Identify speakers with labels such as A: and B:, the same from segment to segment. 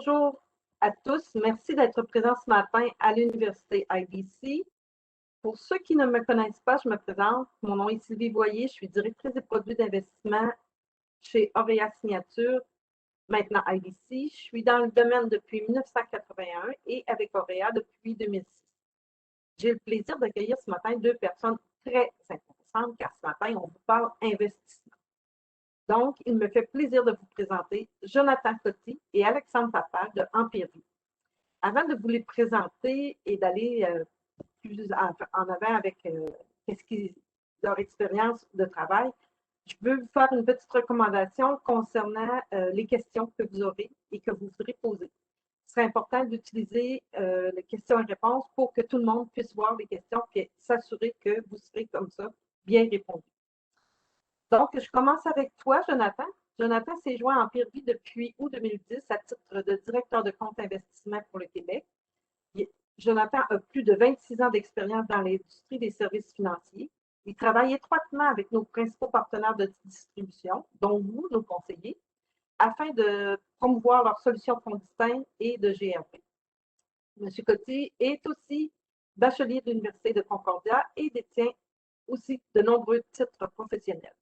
A: bonjour à tous. Merci d'être présents ce matin à l'Université IBC. Pour ceux qui ne me connaissent pas, je me présente. Mon nom est Sylvie Boyer. Je suis directrice des produits d'investissement chez Auréa Signature, maintenant IBC. Je suis dans le domaine depuis 1981 et avec Auréa depuis 2006. J'ai le plaisir d'accueillir ce matin deux personnes très intéressantes car ce matin, on vous parle investissement. Donc, il me fait plaisir de vous présenter Jonathan Coty et Alexandre Papal de Empire Vie. Avant de vous les présenter et d'aller plus en avant avec leur expérience de travail, je veux vous faire une petite recommandation concernant les questions que vous aurez et que vous voudrez poser. Ce serait important d'utiliser les questions et réponses pour que tout le monde puisse voir les questions et s'assurer que vous serez comme ça bien répondu. Donc, je commence avec toi, Jonathan. Jonathan s'est joint à Empire Vie depuis août 2010 à titre de directeur de compte investissement pour le Québec. Jonathan a plus de 26 ans d'expérience dans l'industrie des services financiers. Il travaille étroitement avec nos principaux partenaires de distribution, dont vous, nos conseillers, afin de promouvoir leurs solutions de fonds distincts et de GRP. M. Coty est aussi bachelier de l'Université de Concordia et détient aussi de nombreux titres professionnels.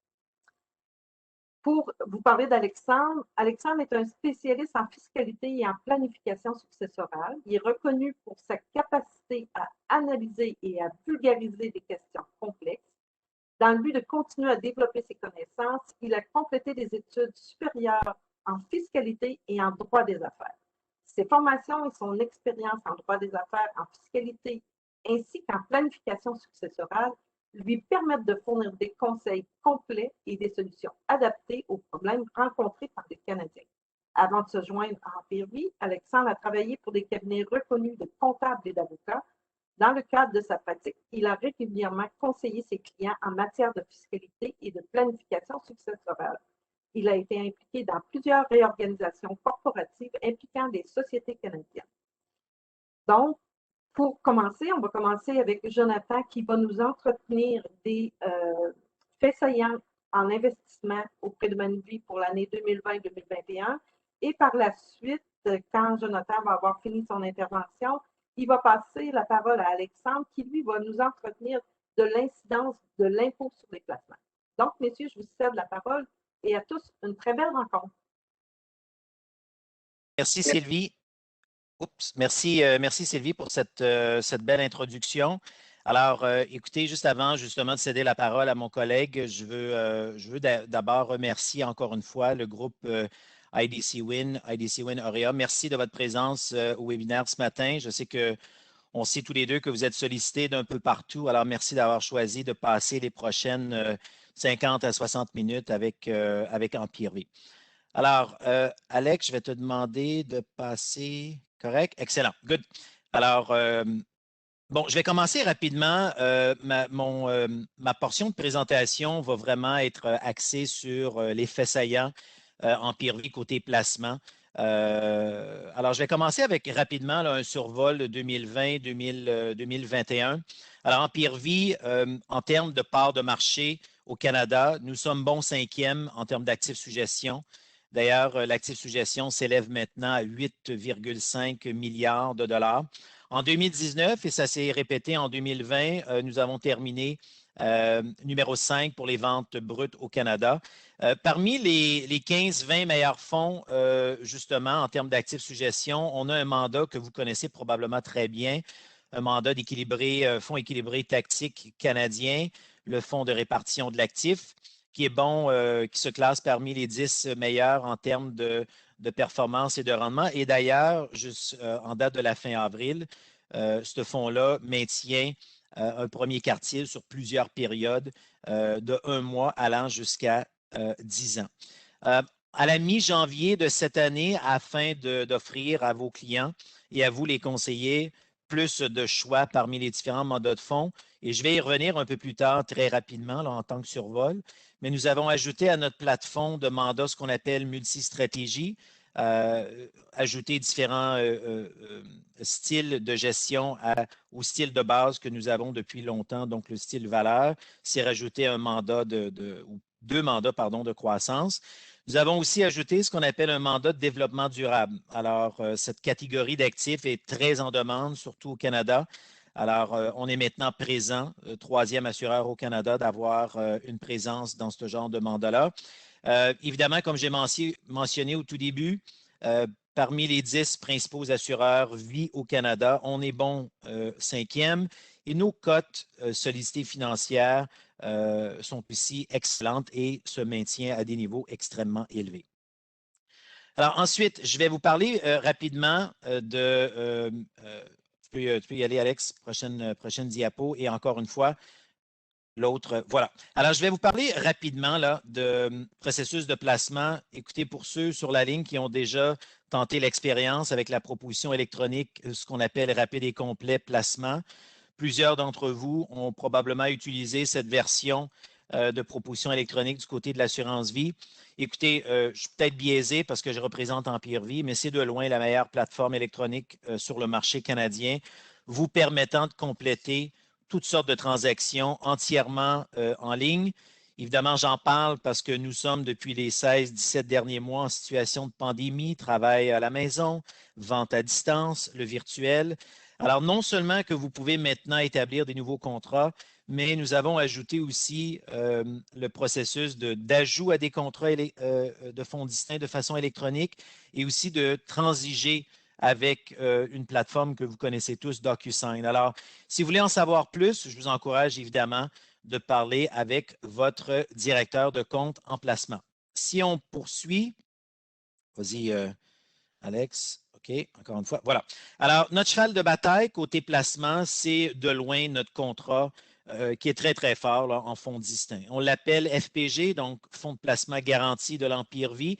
A: Pour vous parler d'Alexandre, Alexandre est un spécialiste en fiscalité et en planification successorale. Il est reconnu pour sa capacité à analyser et à vulgariser des questions complexes. Dans le but de continuer à développer ses connaissances, il a complété des études supérieures en fiscalité et en droit des affaires. Ses formations et son expérience en droit des affaires, en fiscalité, ainsi qu'en planification successorale lui permettent de fournir des conseils complets et des solutions adaptées aux problèmes rencontrés par les Canadiens. Avant de se joindre à Empire Vie, Alexandre a travaillé pour des cabinets reconnus de comptables et d'avocats. Dans le cadre de sa pratique, il a régulièrement conseillé ses clients en matière de fiscalité et de planification successorale. Il a été impliqué dans plusieurs réorganisations corporatives impliquant des sociétés canadiennes. Donc, pour commencer, on va commencer avec Jonathan qui va nous entretenir des faits saillants en investissement auprès de Manuvie pour l'année 2020-2021. Et par la suite, quand Jonathan va avoir fini son intervention, il va passer la parole à Alexandre qui, lui, va nous entretenir de l'incidence de l'impôt sur les placements. Donc, messieurs, je vous cède la parole et à tous, une très belle rencontre.
B: Merci, Sylvie. Merci Sylvie pour cette belle introduction. Alors, écoutez, juste avant justement de céder la parole à mon collègue, je veux d'abord remercier encore une fois le groupe IDC Win Auréa. Merci de votre présence au webinaire ce matin. Je sais qu'on sait tous les deux que vous êtes sollicités d'un peu partout. Alors, merci d'avoir choisi de passer les prochaines 50 à 60 minutes avec Empire Vie. Alors, Alex, je vais te demander de passer. Correct? Excellent. Good. Alors, bon, je vais commencer rapidement. Ma portion de présentation va vraiment être axée sur les faits saillants Empire Vie côté placement. Alors, je vais commencer avec rapidement là, un survol de 2020-2021. Alors, Empire Vie, en termes de part de marché au Canada, nous sommes bon 5e en termes d'actifs sous gestion. D'ailleurs, l'actif sous gestion s'élève maintenant à 8,5 milliards de dollars. En 2019, et ça s'est répété en 2020, nous avons terminé numéro 5 pour les ventes brutes au Canada. Parmi les 15-20 meilleurs fonds, justement, en termes d'actifs sous gestion, on a un mandat que vous connaissez probablement très bien, un mandat fonds équilibré tactique canadien, le fonds de répartition de l'actif, qui est bon, qui se classe parmi les 10 meilleurs en termes de performance et de rendement. Et d'ailleurs, en date de la fin avril, ce fonds-là maintient un premier quartile sur plusieurs périodes de 1 mois allant jusqu'à 10 ans. À la mi-janvier de cette année, afin d'offrir à vos clients et à vous les conseillers plus de choix parmi les différents mandats de fonds, et je vais y revenir un peu plus tard très rapidement là, en tant que survol, mais nous avons ajouté à notre plateforme de mandats ce qu'on appelle multistratégie, ajouter différents styles de gestion au style de base que nous avons depuis longtemps, donc le style valeur, c'est rajouter un mandat ou deux mandats de croissance. Nous avons aussi ajouté ce qu'on appelle un mandat de développement durable. Alors, cette catégorie d'actifs est très en demande, surtout au Canada. Alors, on est maintenant présent, troisième assureur au Canada, d'avoir une présence dans ce genre de mandat-là. Évidemment, comme j'ai mentionné au tout début, parmi les 10 principaux assureurs vie au Canada, on est bon cinquième et nos cotes solidité financière sont aussi excellentes et se maintiennent à des niveaux extrêmement élevés. Alors ensuite, je vais vous parler rapidement tu peux y aller, Alex, prochaine diapo. Et encore une fois, l'autre, voilà. Alors, je vais vous parler rapidement là, de processus de placement. Écoutez, pour ceux sur la ligne qui ont déjà tenté l'expérience avec la proposition électronique, ce qu'on appelle rapide et complet placement, plusieurs d'entre vous ont probablement utilisé cette version de proposition électronique du côté de l'assurance vie. Écoutez, je suis peut-être biaisé parce que je représente Empire Vie, mais c'est de loin la meilleure plateforme électronique sur le marché canadien, vous permettant de compléter toutes sortes de transactions entièrement en ligne. Évidemment, j'en parle parce que nous sommes depuis les 16-17 derniers mois en situation de pandémie, travail à la maison, vente à distance, le virtuel. Alors, non seulement que vous pouvez maintenant établir des nouveaux contrats, mais nous avons ajouté aussi le processus d'ajout à des contrats de fonds distincts de façon électronique et aussi de transiger avec une plateforme que vous connaissez tous, DocuSign. Alors, si vous voulez en savoir plus, je vous encourage évidemment de parler avec votre directeur de compte en placement. Si on poursuit, vas-y, Alex. OK, encore une fois. Voilà. Alors, notre cheval de bataille côté placement, c'est de loin notre contrat qui est très, très fort là, en fonds distincts. On l'appelle FPG, donc Fonds de placement garanti de l'Empire Vie.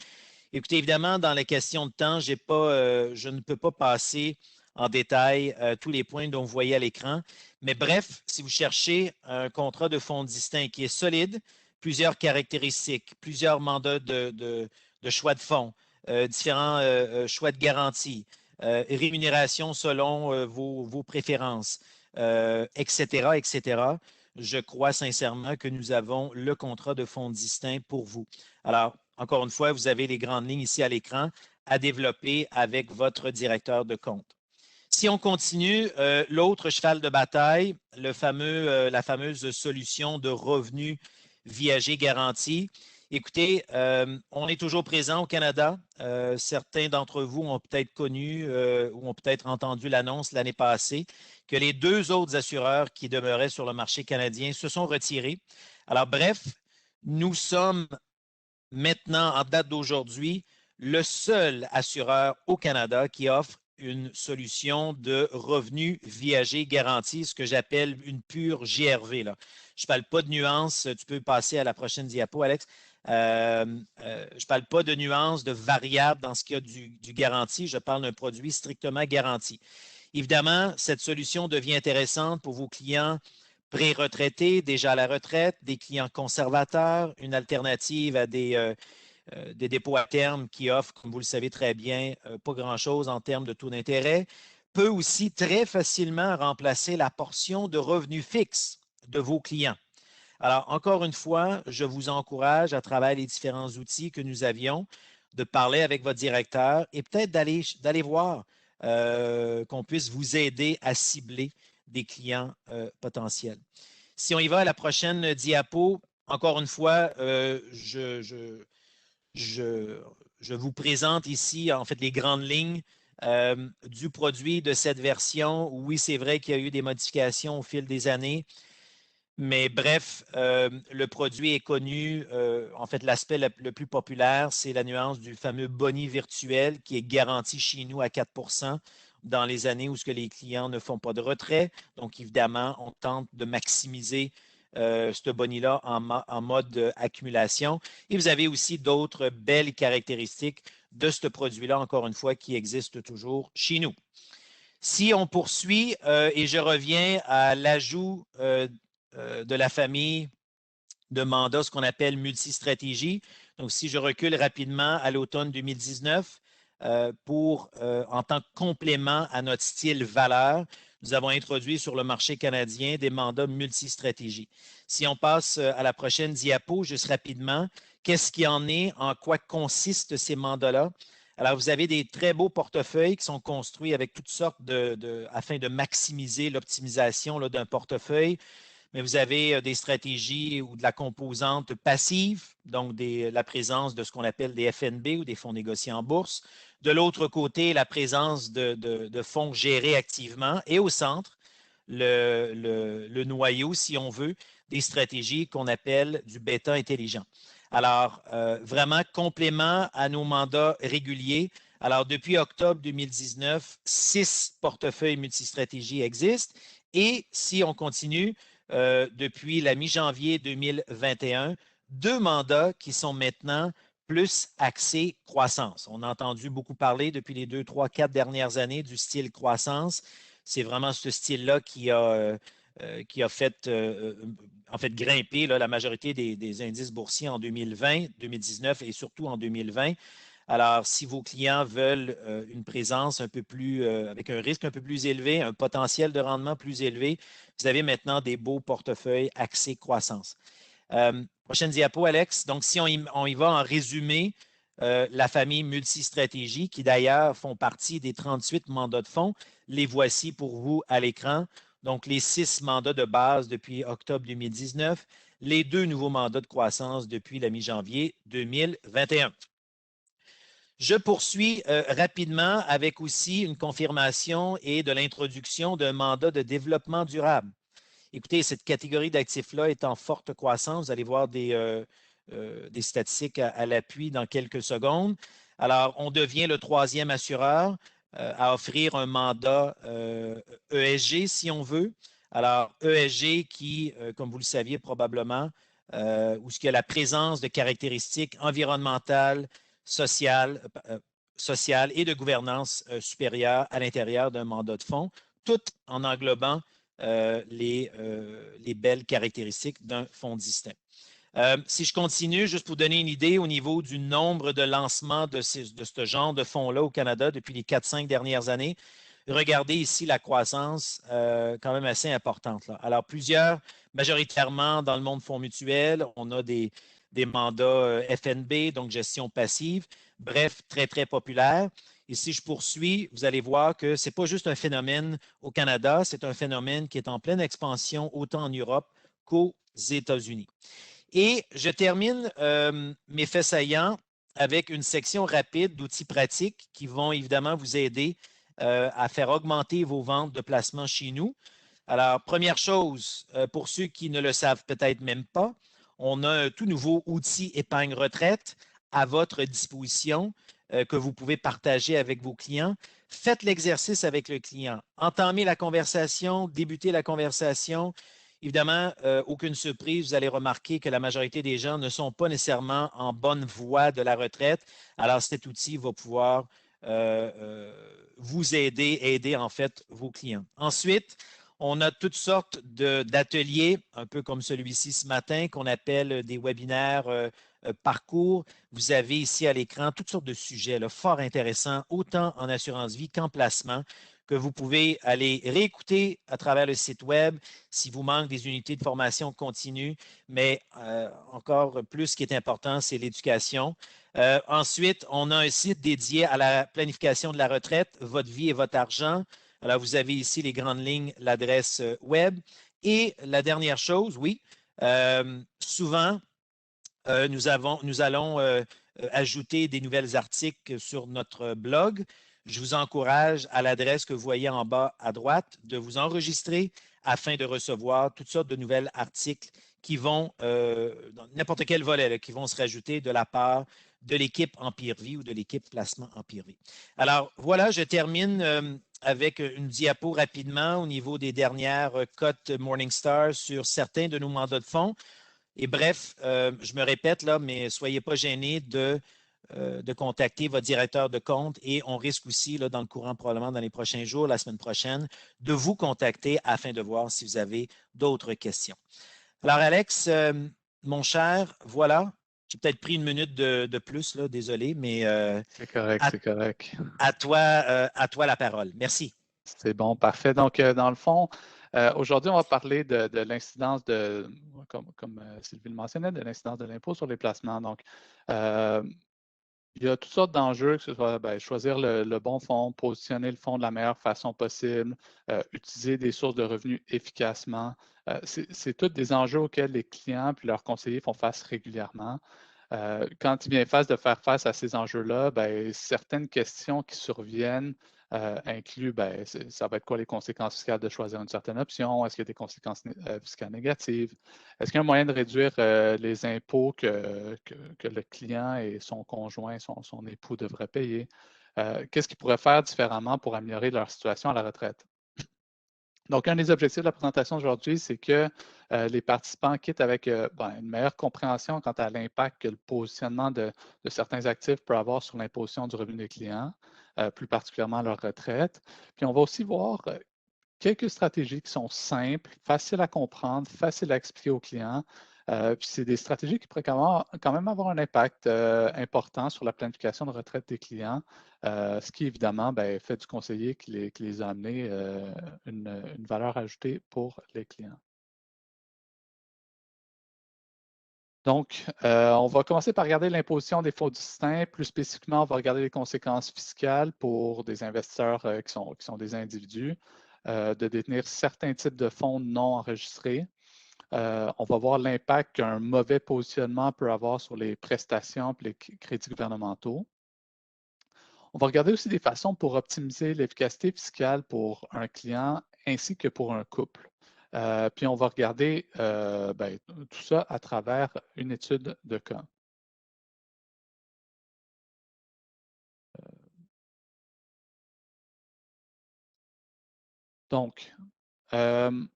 B: Écoutez, évidemment, dans les questions de temps, je ne peux pas passer en détail tous les points dont vous voyez à l'écran. Mais bref, si vous cherchez un contrat de fonds distincts qui est solide, plusieurs caractéristiques, plusieurs mandats de choix de fonds, différents choix de garantie, rémunération selon vos préférences, etc., etc., je crois sincèrement que nous avons le contrat de fonds distinct pour vous. Alors, encore une fois, vous avez les grandes lignes ici à l'écran à développer avec votre directeur de compte. Si on continue, l'autre cheval de bataille, la fameuse solution de revenus viager garanti. Écoutez, on est toujours présent au Canada. Certains d'entre vous ont peut-être connu ou ont peut-être entendu l'annonce l'année passée que les deux autres assureurs qui demeuraient sur le marché canadien se sont retirés. Alors, bref, nous sommes maintenant, en date d'aujourd'hui, le seul assureur au Canada qui offre une solution de revenu viager garanti, ce que j'appelle une pure GRV. Là. Je ne parle pas de nuances. Tu peux passer à la prochaine diapo, Alex. Je ne parle pas de nuances, de variables dans ce cas du garanti. Je parle d'un produit strictement garanti. Évidemment, cette solution devient intéressante pour vos clients pré-retraités, déjà à la retraite, des clients conservateurs, une alternative à des dépôts à terme qui offrent, comme vous le savez très bien, pas grand-chose en termes de taux d'intérêt, peut aussi très facilement remplacer la portion de revenus fixes de vos clients. Alors, encore une fois, je vous encourage à travers les différents outils que nous avions de parler avec votre directeur et peut-être d'aller voir qu'on puisse vous aider à cibler des clients potentiels. Si on y va à la prochaine diapo, encore une fois, je vous présente ici, en fait, les grandes lignes du produit de cette version. Oui, c'est vrai qu'il y a eu des modifications au fil des années, mais bref, le produit est connu. En fait, l'aspect le plus populaire, c'est la nuance du fameux boni virtuel qui est garanti chez nous à 4 dans les années où les clients ne font pas de retrait. Donc, évidemment, on tente de maximiser ce boni-là en mode accumulation. Et vous avez aussi d'autres belles caractéristiques de ce produit-là, encore une fois, qui existe toujours chez nous. Si on poursuit et je reviens à l'ajout de la famille de mandats, ce qu'on appelle multistratégie. Donc, si je recule rapidement à l'automne 2019, en tant que complément à notre style valeur, nous avons introduit sur le marché canadien des mandats multistratégie. Si on passe à la prochaine diapo, juste rapidement, qu'est-ce qu'il y en est, en quoi consistent ces mandats-là? Alors, vous avez des très beaux portefeuilles qui sont construits avec toutes sortes afin de maximiser l'optimisation d'un portefeuille. Mais vous avez des stratégies ou de la composante passive, donc la présence de ce qu'on appelle des FNB ou des fonds négociés en bourse. De l'autre côté, la présence de fonds gérés activement. Et au centre, le noyau, si on veut, des stratégies qu'on appelle du bêta intelligent. Alors, vraiment complément à nos mandats réguliers. Alors, depuis octobre 2019, 6 portefeuilles multistratégies existent. Et si on continue, depuis la mi-janvier 2021, 2 mandats qui sont maintenant plus axés croissance. On a entendu beaucoup parler depuis les 2, 3, 4 dernières années du style croissance. C'est vraiment ce style-là qui a fait, en fait grimper la majorité des indices boursiers en 2020, 2019 et surtout en 2020. Alors, si vos clients veulent une présence un peu plus, avec un risque un peu plus élevé, un potentiel de rendement plus élevé, vous avez maintenant des beaux portefeuilles axés croissance. Prochaine diapo, Alex. Donc, si on y va en résumé, la famille multistratégie, qui d'ailleurs font partie des 38 mandats de fonds, les voici pour vous à l'écran. Donc, les 6 mandats de base depuis octobre 2019, les 2 nouveaux mandats de croissance depuis la mi-janvier 2021. Je poursuis rapidement avec aussi une confirmation et de l'introduction d'un mandat de développement durable. Écoutez, cette catégorie d'actifs-là est en forte croissance. Vous allez voir des statistiques à l'appui dans quelques secondes. Alors, on devient le 3e assureur à offrir un mandat ESG, si on veut. Alors, ESG qui, comme vous le saviez probablement, où il y a la présence de caractéristiques environnementales, sociales et de gouvernance supérieure à l'intérieur d'un mandat de fonds, tout en englobant les belles caractéristiques d'un fonds distinct. Si je continue, juste pour donner une idée au niveau du nombre de lancements de ce genre de fonds-là au Canada depuis les 4-5 dernières années, regardez ici la croissance quand même assez importante. Là. Alors, majoritairement dans le monde fonds mutuel, on a des mandats FNB, donc gestion passive. Bref, très, très populaire. Et si je poursuis, vous allez voir que ce n'est pas juste un phénomène au Canada, c'est un phénomène qui est en pleine expansion autant en Europe qu'aux États-Unis. Et je termine mes faits saillants avec une section rapide d'outils pratiques qui vont évidemment vous aider à faire augmenter vos ventes de placement chez nous. Alors, première chose, pour ceux qui ne le savent peut-être même pas, on a un tout nouveau outil épargne retraite à votre disposition que vous pouvez partager avec vos clients. Faites l'exercice avec le client. Entamez la conversation, débutez la conversation. Évidemment, aucune surprise, vous allez remarquer que la majorité des gens ne sont pas nécessairement en bonne voie de la retraite. Alors, cet outil va pouvoir vous aider en fait vos clients. Ensuite, on a toutes sortes d'ateliers, un peu comme celui-ci ce matin, qu'on appelle des webinaires parcours. Vous avez ici à l'écran toutes sortes de sujets là, fort intéressants, autant en assurance vie qu'en placement, que vous pouvez aller réécouter à travers le site web si vous manque des unités de formation continue. Mais encore plus, ce qui est important, c'est l'éducation. Ensuite, on a un site dédié à la planification de la retraite, votre vie et votre argent. Alors, vous avez ici les grandes lignes, l'adresse web. Et la dernière chose, oui, souvent, nous allons ajouter des nouvelles articles sur notre blog. Je vous encourage à l'adresse que vous voyez en bas à droite de vous enregistrer afin de recevoir toutes sortes de nouvelles articles qui vont, dans n'importe quel volet, là, qui vont se rajouter de la part de l'équipe Empire Vie ou de l'équipe Placement Empire Vie. Alors, voilà, je termine avec une diapo rapidement au niveau des dernières cotes Morningstar sur certains de nos mandats de fonds. Et bref, je me répète là, mais soyez pas gênés de contacter votre directeur de compte et on risque aussi, là, dans le courant probablement dans les prochains jours, la semaine prochaine, de vous contacter afin de voir si vous avez d'autres questions. Alors, Alex, mon cher, voilà. J'ai peut-être pris une minute de plus, là, désolé, mais
C: c'est correct, c'est correct.
B: à toi la parole. Merci.
C: C'est bon, parfait. Donc, dans le fond, aujourd'hui, on va parler de l'incidence comme Sylvie le mentionnait, de l'incidence de l'impôt sur les placements. Donc, il y a toutes sortes d'enjeux, que ce soit choisir le bon fonds, positionner le fonds de la meilleure façon possible, utiliser des sources de revenus efficacement. C'est tous des enjeux auxquels les clients et leurs conseillers font face régulièrement. Quand il vient de faire face à ces enjeux-là, certaines questions qui surviennent incluent, ça va être quoi les conséquences fiscales de choisir une certaine option? Est-ce qu'il y a des conséquences fiscales négatives? Est-ce qu'il y a un moyen de réduire les impôts que le client et son conjoint, son époux devraient payer? Qu'est-ce qu'ils pourraient faire différemment pour améliorer leur situation à la retraite? Donc, un des objectifs de la présentation d'aujourd'hui, c'est que les participants quittent avec une meilleure compréhension quant à l'impact que le positionnement de certains actifs peut avoir sur l'imposition du revenu des clients, plus particulièrement leur retraite. Puis, on va aussi voir quelques stratégies qui sont simples, faciles à comprendre, faciles à expliquer aux clients. Puis c'est des stratégies qui pourraient quand même avoir un impact important sur la planification de retraite des clients, ce qui évidemment fait du conseiller qui les a amenés une valeur ajoutée pour les clients. Donc, on va commencer par regarder l'imposition des fonds distincts. Plus spécifiquement, on va regarder les conséquences fiscales pour des investisseurs qui sont des individus, de détenir certains types de fonds non enregistrés. On va voir l'impact qu'un mauvais positionnement peut avoir sur les prestations et les crédits gouvernementaux. On va regarder aussi des façons pour optimiser l'efficacité fiscale pour un client ainsi que pour un couple. Puis on va regarder tout ça à travers une étude de cas. Donc, comme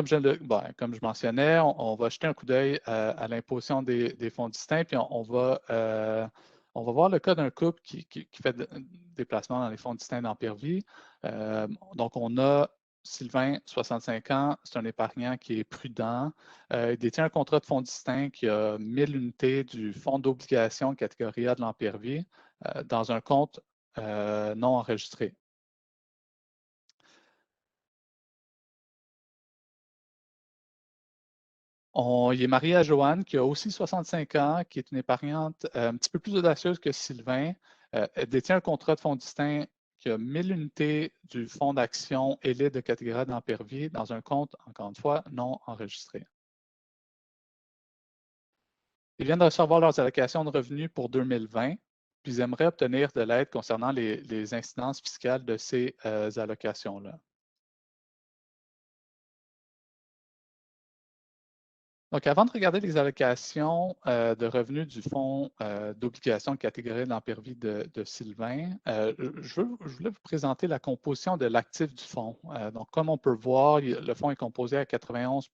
C: je mentionnais, on va jeter un coup d'œil à l'imposition des fonds distincts, puis on va voir le cas d'un couple qui fait des placements dans les fonds distincts d'Empire-Vie. Donc, on a Sylvain, 65 ans, c'est un épargnant qui est prudent. Il détient un contrat de fonds distinct qui a 1000 unités du fonds d'obligation catégorie A de l'Empire-Vie dans un compte non enregistré. Il est marié à Joanne, qui a aussi 65 ans, qui est une épargnante un petit peu plus audacieuse que Sylvain. Elle détient un contrat de fonds distinct qui a 1000 unités du fonds d'action élite de catégorie d'Empire-Vie dans un compte, encore une fois, non enregistré. Ils viennent de recevoir leurs allocations de revenus pour 2020, puis ils aimeraient obtenir de l'aide concernant les incidences fiscales de ces allocations-là. Donc, avant de regarder les allocations de revenus du fonds d'obligation de catégorie de l'Empire-Vie de Sylvain, je voulais vous présenter la composition de l'actif du fonds. Donc, comme on peut voir, le fonds est composé à 91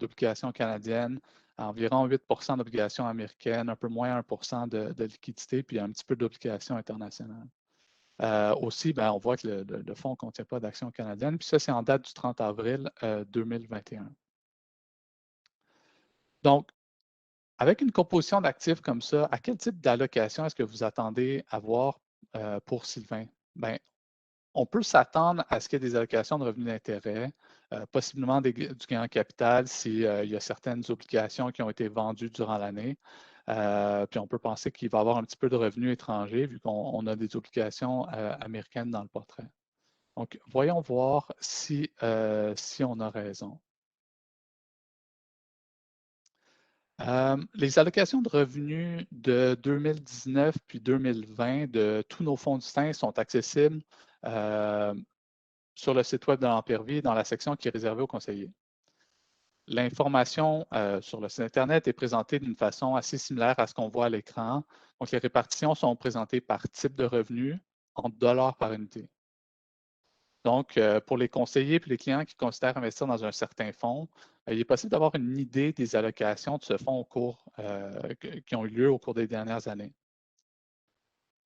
C: d'obligations canadiennes, à environ 8 d'obligations américaines, un peu moins 1 de liquidité, puis un petit peu d'obligations internationales. Aussi, on voit que le fonds ne contient pas d'actions canadiennes, puis ça, c'est en date du 30 avril 2021. Donc, avec une composition d'actifs comme ça, à quel type d'allocation est-ce que vous attendez avoir pour Sylvain? Bien, on peut s'attendre à ce qu'il y ait des allocations de revenus d'intérêt, possiblement du gain en capital s'il y a certaines obligations qui ont été vendues durant l'année. Puis on peut penser qu'il va y avoir un petit peu de revenus étrangers vu qu'on a des obligations américaines dans le portrait. Donc, voyons voir si on a raison. Les allocations de revenus de 2019 puis 2020 de tous nos fonds distincts sont accessibles sur le site web de l'Empire-Vie dans la section qui est réservée aux conseillers. L'information sur le site Internet est présentée d'une façon assez similaire à ce qu'on voit à l'écran. Donc, les répartitions sont présentées par type de revenu en dollars par unité. Donc, pour les conseillers et les clients qui considèrent investir dans un certain fonds, il est possible d'avoir une idée des allocations de ce fonds qui ont eu lieu au cours des dernières années.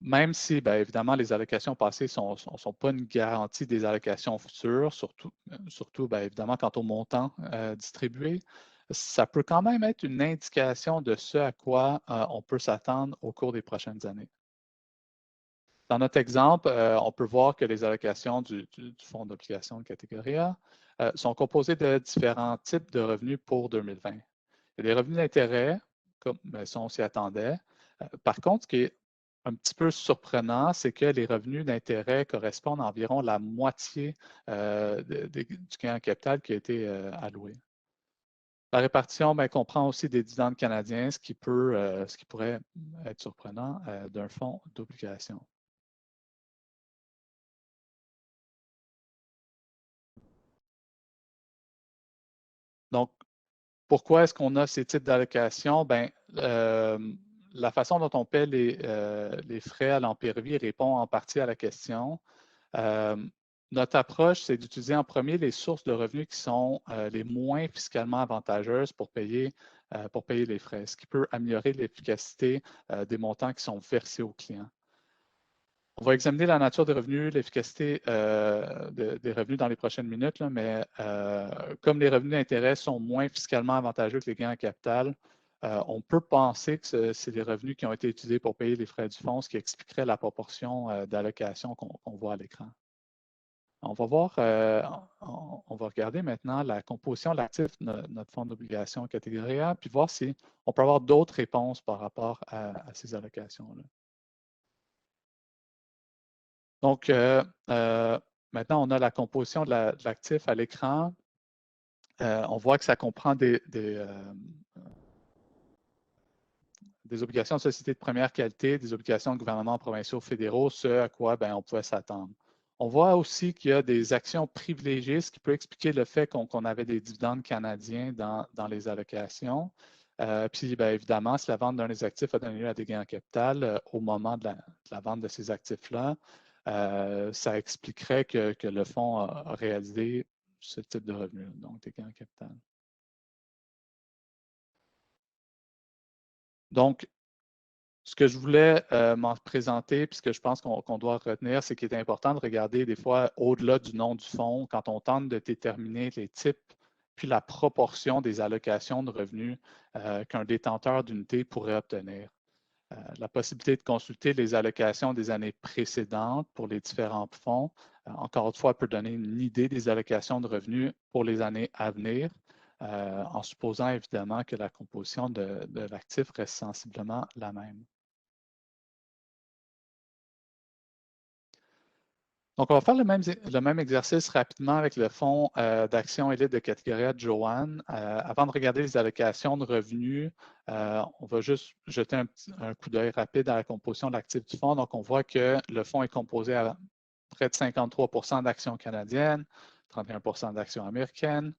C: Même si, évidemment, les allocations passées ne sont pas une garantie des allocations futures, surtout évidemment, quant au montant distribué, ça peut quand même être une indication de ce à quoi on peut s'attendre au cours des prochaines années. dans notre exemple, on peut voir que les allocations du fonds d'obligation de catégorie A sont composées de différents types de revenus pour 2020. Il y a des revenus d'intérêt, comme ça on s'y attendait. Par contre, ce qui est un petit peu surprenant, c'est que les revenus d'intérêt correspondent à environ la moitié du gain en capital qui a été alloué. La répartition comprend aussi des dividendes canadiens, ce qui pourrait être surprenant d'un fonds d'obligation. Donc, pourquoi est-ce qu'on a ces types d'allocations? La façon dont on paie les frais à l'Empire-Vie répond en partie à la question. Notre approche, c'est d'utiliser en premier les sources de revenus qui sont les moins fiscalement avantageuses pour payer les frais, ce qui peut améliorer l'efficacité des montants qui sont versés aux clients. On va examiner la nature des revenus, l'efficacité des revenus dans les prochaines minutes, là, mais comme les revenus d'intérêt sont moins fiscalement avantageux que les gains en capital, on peut penser que c'est les revenus qui ont été utilisés pour payer les frais du fonds, ce qui expliquerait la proportion d'allocation qu'on voit à l'écran. On va voir, on va regarder maintenant la composition de l'actif de notre fonds d'obligation catégorie A, puis voir si on peut avoir d'autres réponses par rapport à ces allocations-là. Donc, maintenant, on a la composition de l'actif à l'écran. On voit que ça comprend des obligations de société de première qualité, des obligations de gouvernements provinciaux fédéraux, ce à quoi on pouvait s'attendre. On voit aussi qu'il y a des actions privilégiées, ce qui peut expliquer le fait qu'on avait des dividendes canadiens dans les allocations. Puis, évidemment, si la vente d'un des actifs a donné lieu à des gains en capital au moment de la vente de ces actifs-là, ça expliquerait que le fonds a réalisé ce type de revenus, donc des gains en capital. Donc, ce que je voulais m'en présenter, puis ce que je pense qu'on doit retenir, c'est qu'il est important de regarder des fois au-delà du nom du fonds quand on tente de déterminer les types puis la proportion des allocations de revenus qu'un détenteur d'unité pourrait obtenir. La possibilité de consulter les allocations des années précédentes pour les différents fonds, encore une fois, peut donner une idée des allocations de revenus pour les années à venir, en supposant évidemment que la composition de l'actif reste sensiblement la même. Donc, on va faire le même exercice rapidement avec le fonds d'action élite de catégorie A de Joanne. Avant de regarder les allocations de revenus, on va juste jeter un coup d'œil rapide à la composition de l'actif du fonds. Donc, on voit que le fonds est composé à près de 53 d'actions canadiennes, 31 d'actions américaines,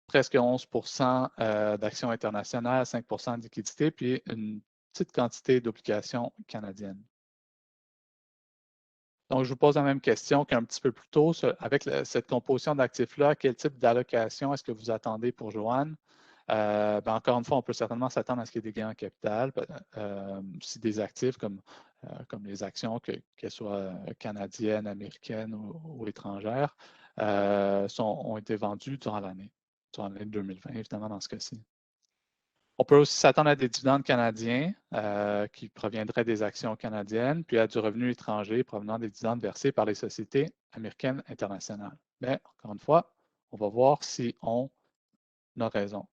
C: presque 11 d'actions internationales, 5 de liquidités, puis une petite quantité d'obligations canadiennes. Donc, je vous pose la même question qu'un petit peu plus tôt. Avec cette composition d'actifs-là, quel type d'allocation est-ce que vous attendez pour Joanne? Encore une fois, on peut certainement s'attendre à ce qu'il y ait des gains en capital. Si des actifs comme les actions, qu'elles soient canadiennes, américaines ou étrangères, ont été vendues durant l'année 2020, évidemment, dans ce cas-ci. On peut aussi s'attendre à des dividendes canadiens qui proviendraient des actions canadiennes, puis à du revenu étranger provenant des dividendes versés par les sociétés américaines internationales. Mais encore une fois, on va voir si on a raison.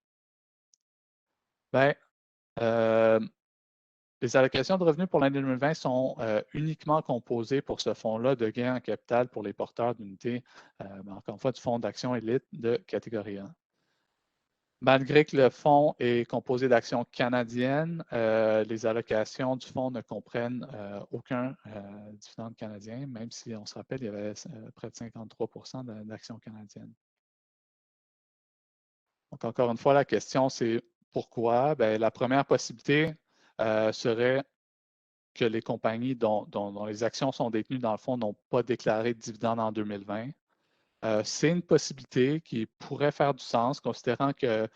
C: Les allocations de revenus pour l'année 2020 sont uniquement composées pour ce fonds-là de gains en capital pour les porteurs d'unités, encore une fois, du fonds d'action élite de catégorie 1. Malgré que le fonds est composé d'actions canadiennes, les allocations du fonds ne comprennent aucun dividende canadien, même si on se rappelle, il y avait près de 53 d'actions canadiennes. Donc, encore une fois, la question, c'est pourquoi? La première possibilité serait que les compagnies dont les actions sont détenues dans le fonds n'ont pas déclaré de dividendes en 2020. C'est une possibilité qui pourrait faire du sens, considérant que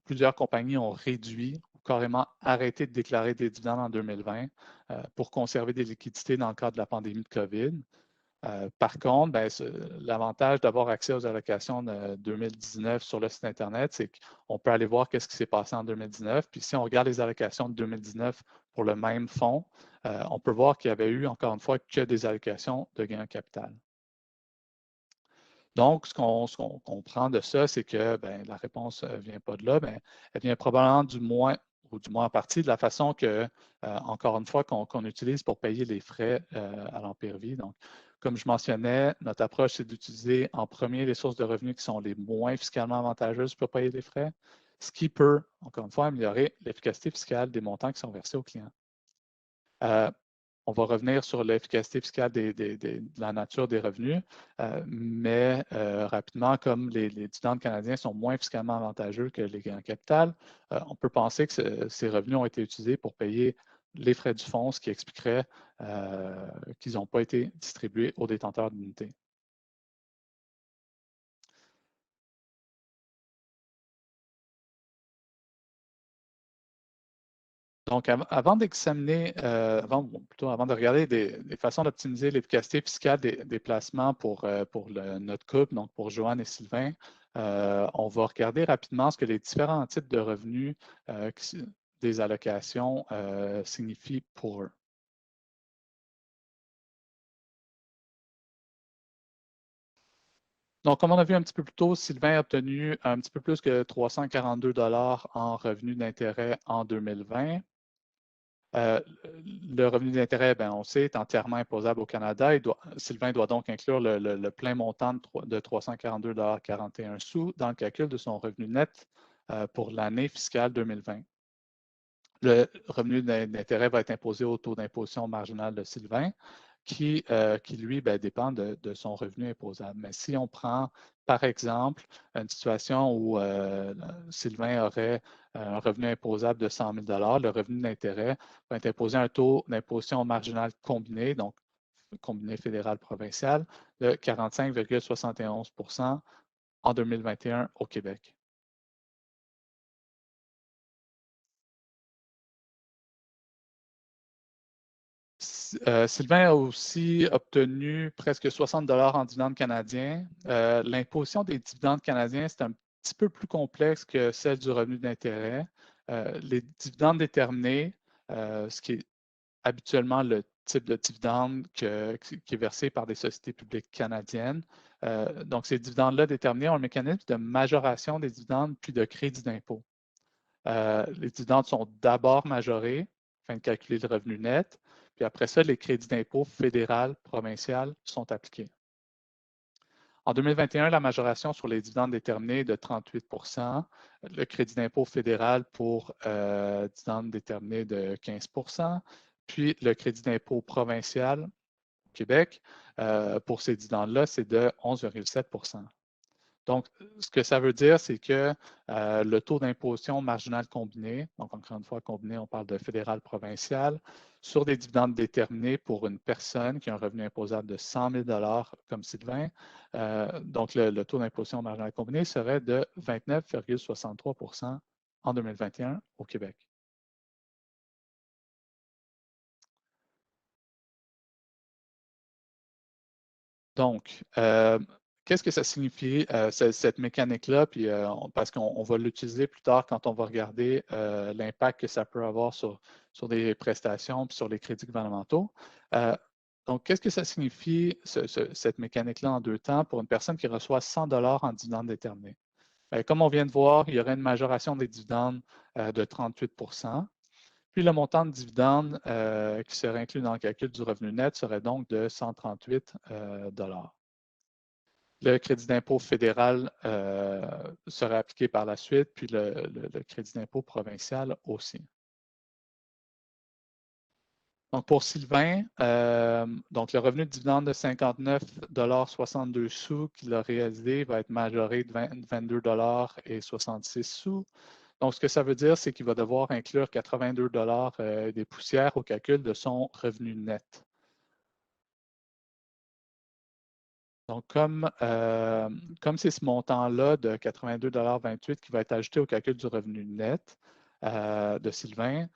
C: plusieurs compagnies ont réduit ou carrément arrêté de déclarer des dividendes en 2020 pour conserver des liquidités dans le cadre de la pandémie de COVID. Par contre, ben, l'avantage d'avoir accès aux allocations de 2019 sur le site Internet, c'est qu'on peut aller voir qu'est-ce qui s'est passé en 2019. Puis si on regarde les allocations de 2019 pour le même fonds, on peut voir qu'il y avait eu, encore une fois, que des allocations de gains en capital. Donc, ce qu'on comprend de ça, c'est que ben, la réponse ne vient pas de là, mais elle vient probablement du moins, ou du moins en partie, de la façon que, encore une fois, qu'on utilise pour payer les frais à l'Empire Vie. Donc, comme je mentionnais, notre approche, c'est d'utiliser en premier les sources de revenus qui sont les moins fiscalement avantageuses pour payer les frais, ce qui peut, encore une fois, améliorer l'efficacité fiscale des montants qui sont versés aux clients. On va revenir sur l'efficacité fiscale de la nature des revenus, mais rapidement, comme les dividendes canadiens sont moins fiscalement avantageux que les gains en capital, on peut penser que ces revenus ont été utilisés pour payer les frais du fonds, ce qui expliquerait qu'ils n'ont pas été distribués aux détenteurs d'unités. Donc, avant d'examiner, avant de regarder des façons d'optimiser l'efficacité fiscale des placements pour notre couple, donc pour Joanne et Sylvain, on va regarder rapidement ce que les différents types de revenus des allocations signifient pour eux. Donc, comme on a vu un petit peu plus tôt, Sylvain a obtenu un petit peu plus que 342 $ en revenus d'intérêt en 2020. Le revenu d'intérêt, ben, on sait, est entièrement imposable au Canada. Sylvain doit donc inclure le plein montant de 342,41 $ dans le calcul de son revenu net pour l'année fiscale 2020. Le revenu d'intérêt va être imposé au taux d'imposition marginal de Sylvain, qui lui, ben, dépend de son revenu imposable. Mais si on prend, par exemple, une situation où Sylvain aurait un revenu imposable de 100 000 $, le revenu d'intérêt va être imposé à un taux d'imposition marginal combiné, donc combiné fédéral-provincial, de 45,71 % en 2021 au Québec. Sylvain a aussi obtenu presque 60 $ en dividendes canadiens. L'imposition des dividendes canadiens, c'est un petit peu plus complexe que celle du revenu d'intérêt. Les dividendes déterminés, ce qui est habituellement le type de dividende qui est versé par des sociétés publiques canadiennes. Donc, ces dividendes-là déterminés ont un mécanisme de majoration des dividendes puis de crédit d'impôt. Les dividendes sont d'abord majorés afin de calculer le revenu net. Puis après ça, les crédits d'impôt fédéral, provincial sont appliqués. En 2021, la majoration sur les dividendes déterminés est de 38 %, le crédit d'impôt fédéral pour dividendes déterminés de 15 %, puis le crédit d'impôt provincial au Québec pour ces dividendes-là, c'est de 11,7 %. Donc, ce que ça veut dire, c'est que le taux d'imposition marginal combiné, donc encore une fois combiné, on parle de fédéral-provincial, sur des dividendes déterminés pour une personne qui a un revenu imposable de 100 000 $ comme Sylvain, donc le taux d'imposition marginal combiné serait de 29,63 % en 2021 au Québec. Donc, qu'est-ce que ça signifie, cette mécanique-là? Puis, parce qu'on va l'utiliser plus tard quand on va regarder l'impact que ça peut avoir sur des prestations puis sur les crédits gouvernementaux. Donc, qu'est-ce que ça signifie, cette mécanique-là en deux temps pour une personne qui reçoit 100 $ en dividendes déterminés? Bien, comme on vient de voir, il y aurait une majoration des dividendes de 38 %. Puis le montant de dividendes qui serait inclus dans le calcul du revenu net serait donc de 138 $. Le crédit d'impôt fédéral serait appliqué par la suite, puis le crédit d'impôt provincial aussi. Donc pour Sylvain, donc le revenu de dividende de 59,62 $ qu'il a réalisé va être majoré de 22,66 $. Donc ce que ça veut dire, c'est qu'il va devoir inclure 82 $ des poussières au calcul de son revenu net. Donc, comme c'est ce montant-là de 82,28 $ qui va être ajouté au calcul du revenu net de Sylvain,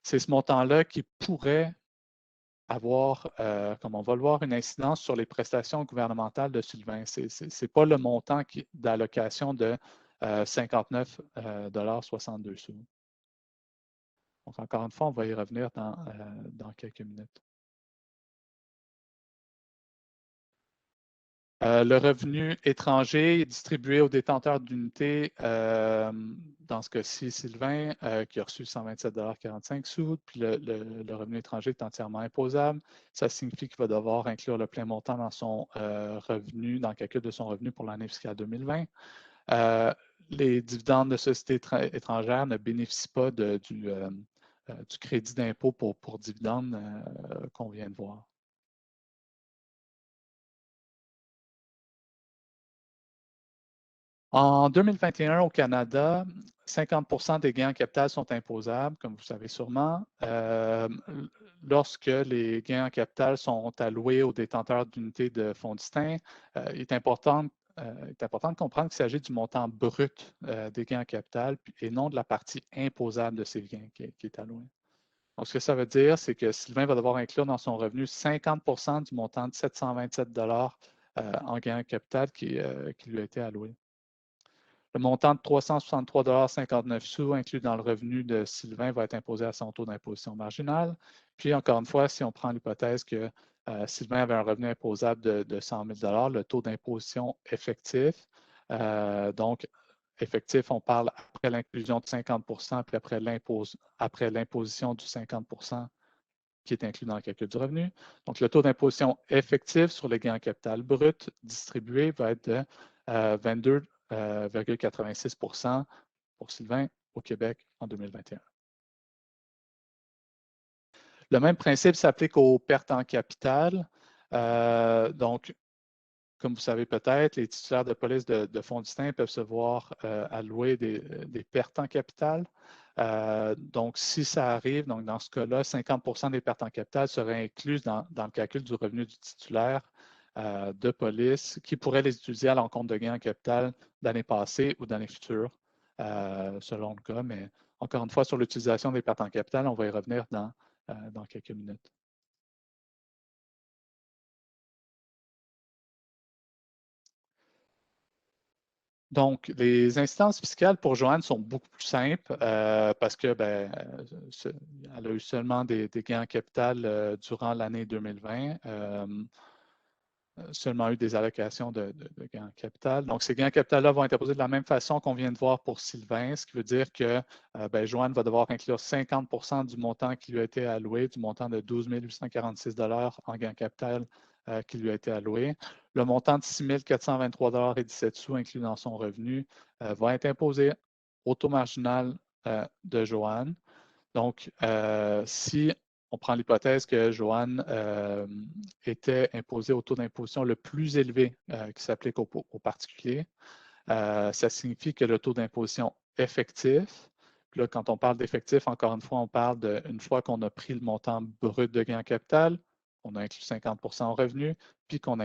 C: c'est ce montant-là qui pourrait avoir, comme on va le voir, une incidence sur les prestations gouvernementales de Sylvain. Ce n'est pas le montant d'allocation de 59,62 $. Donc, encore une fois, on va y revenir dans quelques minutes. Le revenu étranger est distribué aux détenteurs d'unités, dans ce cas-ci, Sylvain, qui a reçu 127,45 $, puis le revenu étranger est entièrement imposable. Ça signifie qu'il va devoir inclure le plein montant dans son revenu, dans le calcul de son revenu pour l'année fiscale 2020. Les dividendes de sociétés étrangères ne bénéficient pas du crédit d'impôt pour dividendes qu'on vient de voir. En 2021, au Canada, 50% des gains en capital sont imposables, comme vous savez sûrement. Lorsque les gains en capital sont alloués aux détenteurs d'unités de fonds distincts, il est important de comprendre qu'il s'agit du montant brut des gains en capital et non de la partie imposable de ces gains qui est allouée. Donc, ce que ça veut dire, c'est que Sylvain va devoir inclure dans son revenu 50% du montant de 727 $ en gains en capital qui lui a été alloué. Le montant de 363,59 $ inclus dans le revenu de Sylvain va être imposé à son taux d'imposition marginal. Puis, encore une fois, si on prend l'hypothèse que Sylvain avait un revenu imposable de 100 000 $, le taux d'imposition effectif, donc effectif, on parle après l'inclusion de 50 % puis après l'imposition du 50 % qui est inclus dans le calcul du revenu. Donc, le taux d'imposition effectif sur les gains en capital brut distribués va être de 22,86 % pour Sylvain au Québec en 2021. Le même principe s'applique aux pertes en capital. Donc, comme vous savez peut-être, les titulaires de police de fonds distincts peuvent se voir allouer des pertes en capital. Donc, si ça arrive, donc dans ce cas-là, 50 % des pertes en capital seraient incluses dans le calcul du revenu du titulaire de police qui pourrait les utiliser à l'encontre de gains en capital d'années passées ou d'années futures, selon le cas. Mais encore une fois, sur l'utilisation des pertes en capital, on va y revenir dans quelques minutes. Donc, les incidences fiscales pour Joanne sont beaucoup plus simples parce que elle a eu seulement des gains en capital durant l'année 2020, seulement eu des allocations de gains en capital. Donc, ces gains en capital-là vont être imposés de la même façon qu'on vient de voir pour Sylvain, ce qui veut dire que Joanne va devoir inclure 50 % du montant qui lui a été alloué, du montant de 12 846 $ en gains en capital qui lui a été alloué. Le montant de 6 423,17 $ inclus dans son revenu va être imposé au taux marginal de Joanne. Donc, si on prend l'hypothèse que Joanne était imposée au taux d'imposition le plus élevé qui s'applique aux particuliers, ça signifie que le taux d'imposition effectif, puis là, quand on parle d'effectif, encore une fois, on parle d'une fois qu'on a pris le montant brut de gain en capital, on a inclus 50 % en revenu, puis qu'on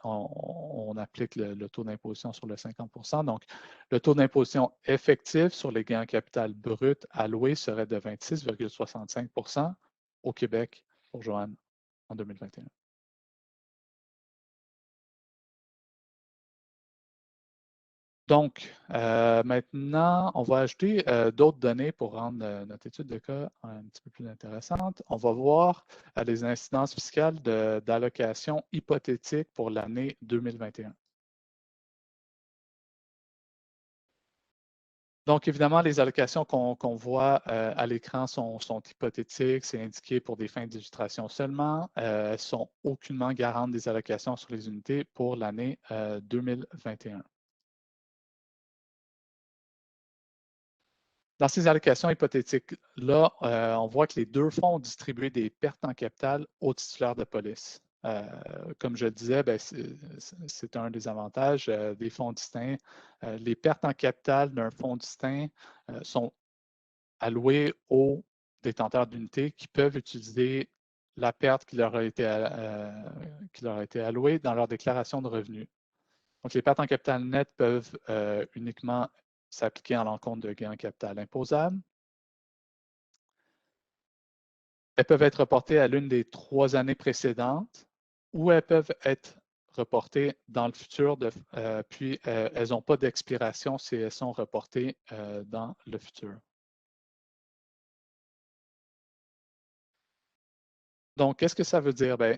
C: on applique le taux d'imposition sur le 50 %. Donc, le taux d'imposition effectif sur les gains en capital bruts alloués serait de 26,65 % au Québec pour Joanne en 2021. Donc, maintenant, on va ajouter d'autres données pour rendre notre étude de cas un petit peu plus intéressante. On va voir les incidences fiscales d'allocation hypothétique pour l'année 2021. Donc, évidemment, les allocations qu'on voit à l'écran sont hypothétiques, c'est indiqué pour des fins d'illustration seulement. Elles ne sont aucunement garantes des allocations sur les unités pour l'année 2021. Dans ces allocations hypothétiques-là, on voit que les deux fonds ont distribué des pertes en capital aux titulaires de police. Comme je le disais, c'est un des avantages des fonds distincts. Les pertes en capital d'un fonds distinct sont allouées aux détenteurs d'unités qui peuvent utiliser la perte qui leur a été allouée dans leur déclaration de revenus. Donc, les pertes en capital net peuvent uniquement s'appliquer à l'encontre de gains en capital imposables. elles peuvent être reportées à l'une des 3 années précédentes ou elles peuvent être reportées dans le futur, puis elles n'ont pas d'expiration si elles sont reportées dans le futur. Donc, qu'est-ce que ça veut dire? Bien,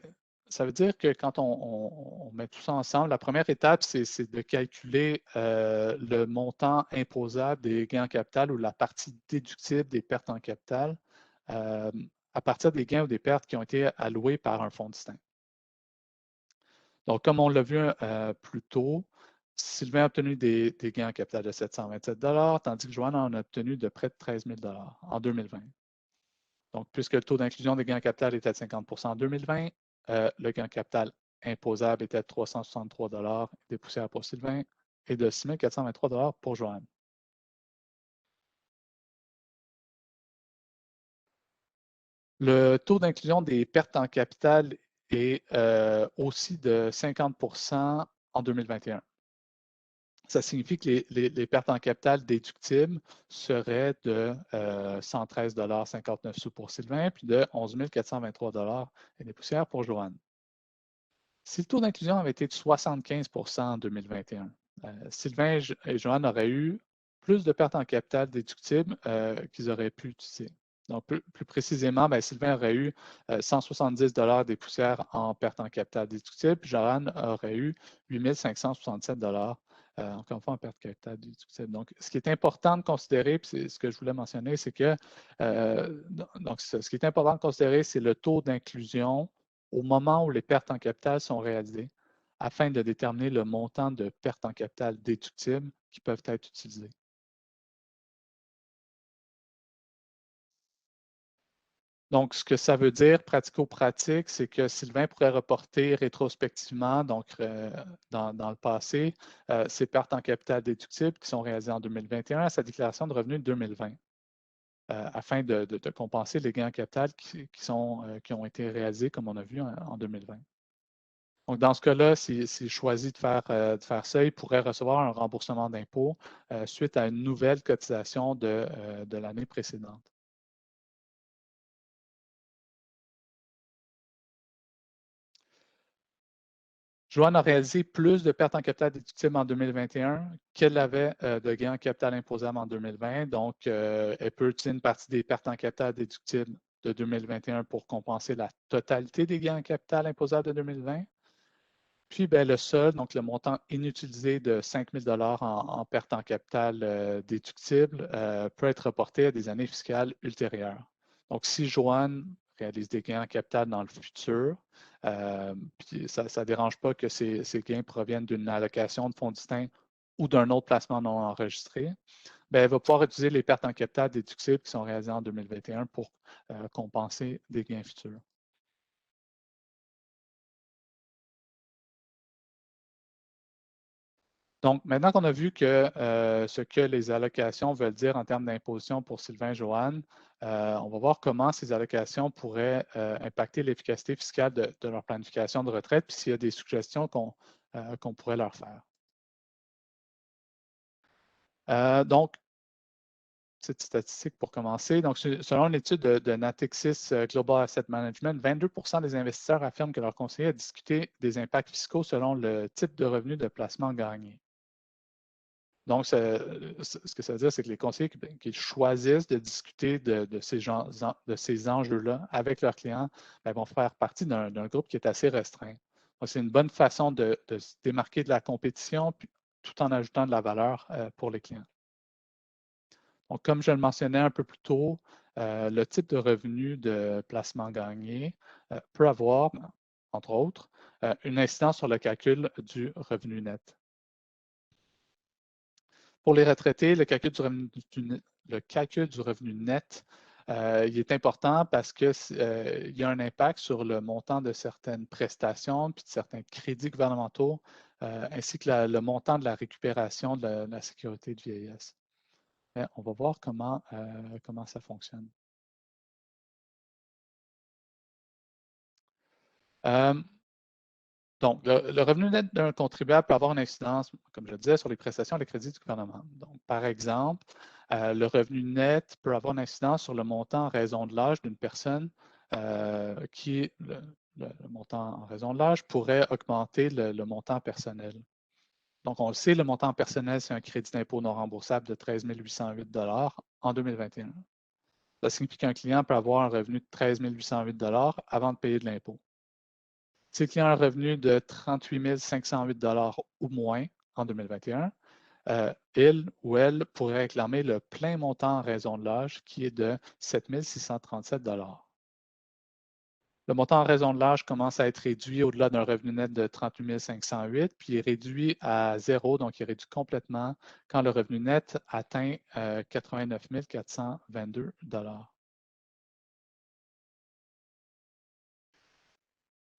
C: ça veut dire que quand on met tout ça ensemble, la première étape, c'est de calculer le montant imposable des gains en capital ou la partie déductible des pertes en capital à partir des gains ou des pertes qui ont été alloués par un fonds distinct. Donc, comme on l'a vu plus tôt, Sylvain a obtenu des gains en capital de 727 tandis que Joanne en a obtenu de près de 13 000 en 2020. Donc, puisque le taux d'inclusion des gains en capital était de 50 en 2020, le gain en capital imposable était de 363 des poussières pour Sylvain et de 6 423 pour Joanne. Le taux d'inclusion des pertes en capital est aussi de 50 en 2021. Ça signifie que les pertes en capital déductibles seraient de 113,59 pour Sylvain, puis de 11 423 et des poussières pour Joanne. Si le taux d'inclusion avait été de 75 en 2021, Sylvain et Joanne auraient eu plus de pertes en capital déductibles qu'ils auraient pu utiliser. Donc, plus précisément, bien, Sylvain aurait eu 170 des poussières en pertes en capital déductibles, puis Joanne aurait eu 8 567 encore une fois en perte de capital déductible. Donc, ce qui est important de considérer, puis c'est ce que je voulais mentionner, c'est que ce qui est important de considérer, c'est le taux d'inclusion au moment où les pertes en capital sont réalisées, afin de déterminer le montant de pertes en capital déductibles qui peuvent être utilisées. Donc, ce que ça veut dire pratico-pratique, c'est que Sylvain pourrait reporter rétrospectivement, donc dans le passé, ses pertes en capital déductibles qui sont réalisées en 2021 à sa déclaration de revenus de 2020, afin de compenser les gains en capital qui ont été réalisés, comme on a vu, en 2020. Donc, dans ce cas-là, s'il choisit de faire ça, il pourrait recevoir un remboursement d'impôt suite à une nouvelle cotisation de l'année précédente. Joanne a réalisé plus de pertes en capital déductibles en 2021 qu'elle avait de gains en capital imposables en 2020. Donc, elle peut utiliser une partie des pertes en capital déductibles de 2021 pour compenser la totalité des gains en capital imposables de 2020. Puis, bien, le solde, donc le montant inutilisé de 5 000 en perte en capital déductible, peut être reporté à des années fiscales ultérieures. Donc, si Joanne réalise des gains en capital dans le futur, puis ça ne dérange pas que ces gains proviennent d'une allocation de fonds distincts ou d'un autre placement non enregistré, bien, elle va pouvoir utiliser les pertes en capital déductibles qui sont réalisées en 2021 pour compenser des gains futurs. Donc, maintenant qu'on a vu ce que les allocations veulent dire en termes d'imposition pour Sylvain et Joanne, on va voir comment ces allocations pourraient impacter l'efficacité fiscale de leur planification de retraite, puis s'il y a des suggestions qu'on pourrait leur faire. Donc, petite statistique pour commencer. Donc, selon une étude de Natixis Global Asset Management, 22 des investisseurs affirment que leur conseiller a discuté des impacts fiscaux selon le type de revenu de placement gagné. Donc, ce que ça veut dire, c'est que les conseillers qui choisissent de discuter de ces enjeux-là avec leurs clients vont faire partie d'un groupe qui est assez restreint. Donc, c'est une bonne façon de se démarquer de la compétition tout en ajoutant de la valeur pour les clients. Donc, comme je le mentionnais un peu plus tôt, le type de revenu de placement gagné peut avoir, entre autres, une incidence sur le calcul du revenu net. Pour les retraités, le calcul du revenu net, il est important parce qu'il y a un impact sur le montant de certaines prestations puis de certains crédits gouvernementaux, ainsi que le montant de la récupération de la sécurité de vieillesse. Mais on va voir comment ça fonctionne. Donc, le revenu net d'un contribuable peut avoir une incidence, comme je le disais, sur les prestations et les crédits du gouvernement. Donc, par exemple, le revenu net peut avoir une incidence sur le montant en raison de l'âge d'une personne qui est le montant en raison de l'âge, pourrait augmenter le montant personnel. Donc, on le sait, le montant personnel, c'est un crédit d'impôt non remboursable de 13 808 en 2021. Ça signifie qu'un client peut avoir un revenu de 13 808 avant de payer de l'impôt. Si le client a un revenu de 38 508 ou moins en 2021, il ou elle pourrait réclamer le plein montant en raison de l'âge qui est de 7 637 Le montant en raison de l'âge commence à être réduit au-delà d'un revenu net de 38 508, puis est réduit à zéro, donc il est réduit complètement quand le revenu net atteint 89 422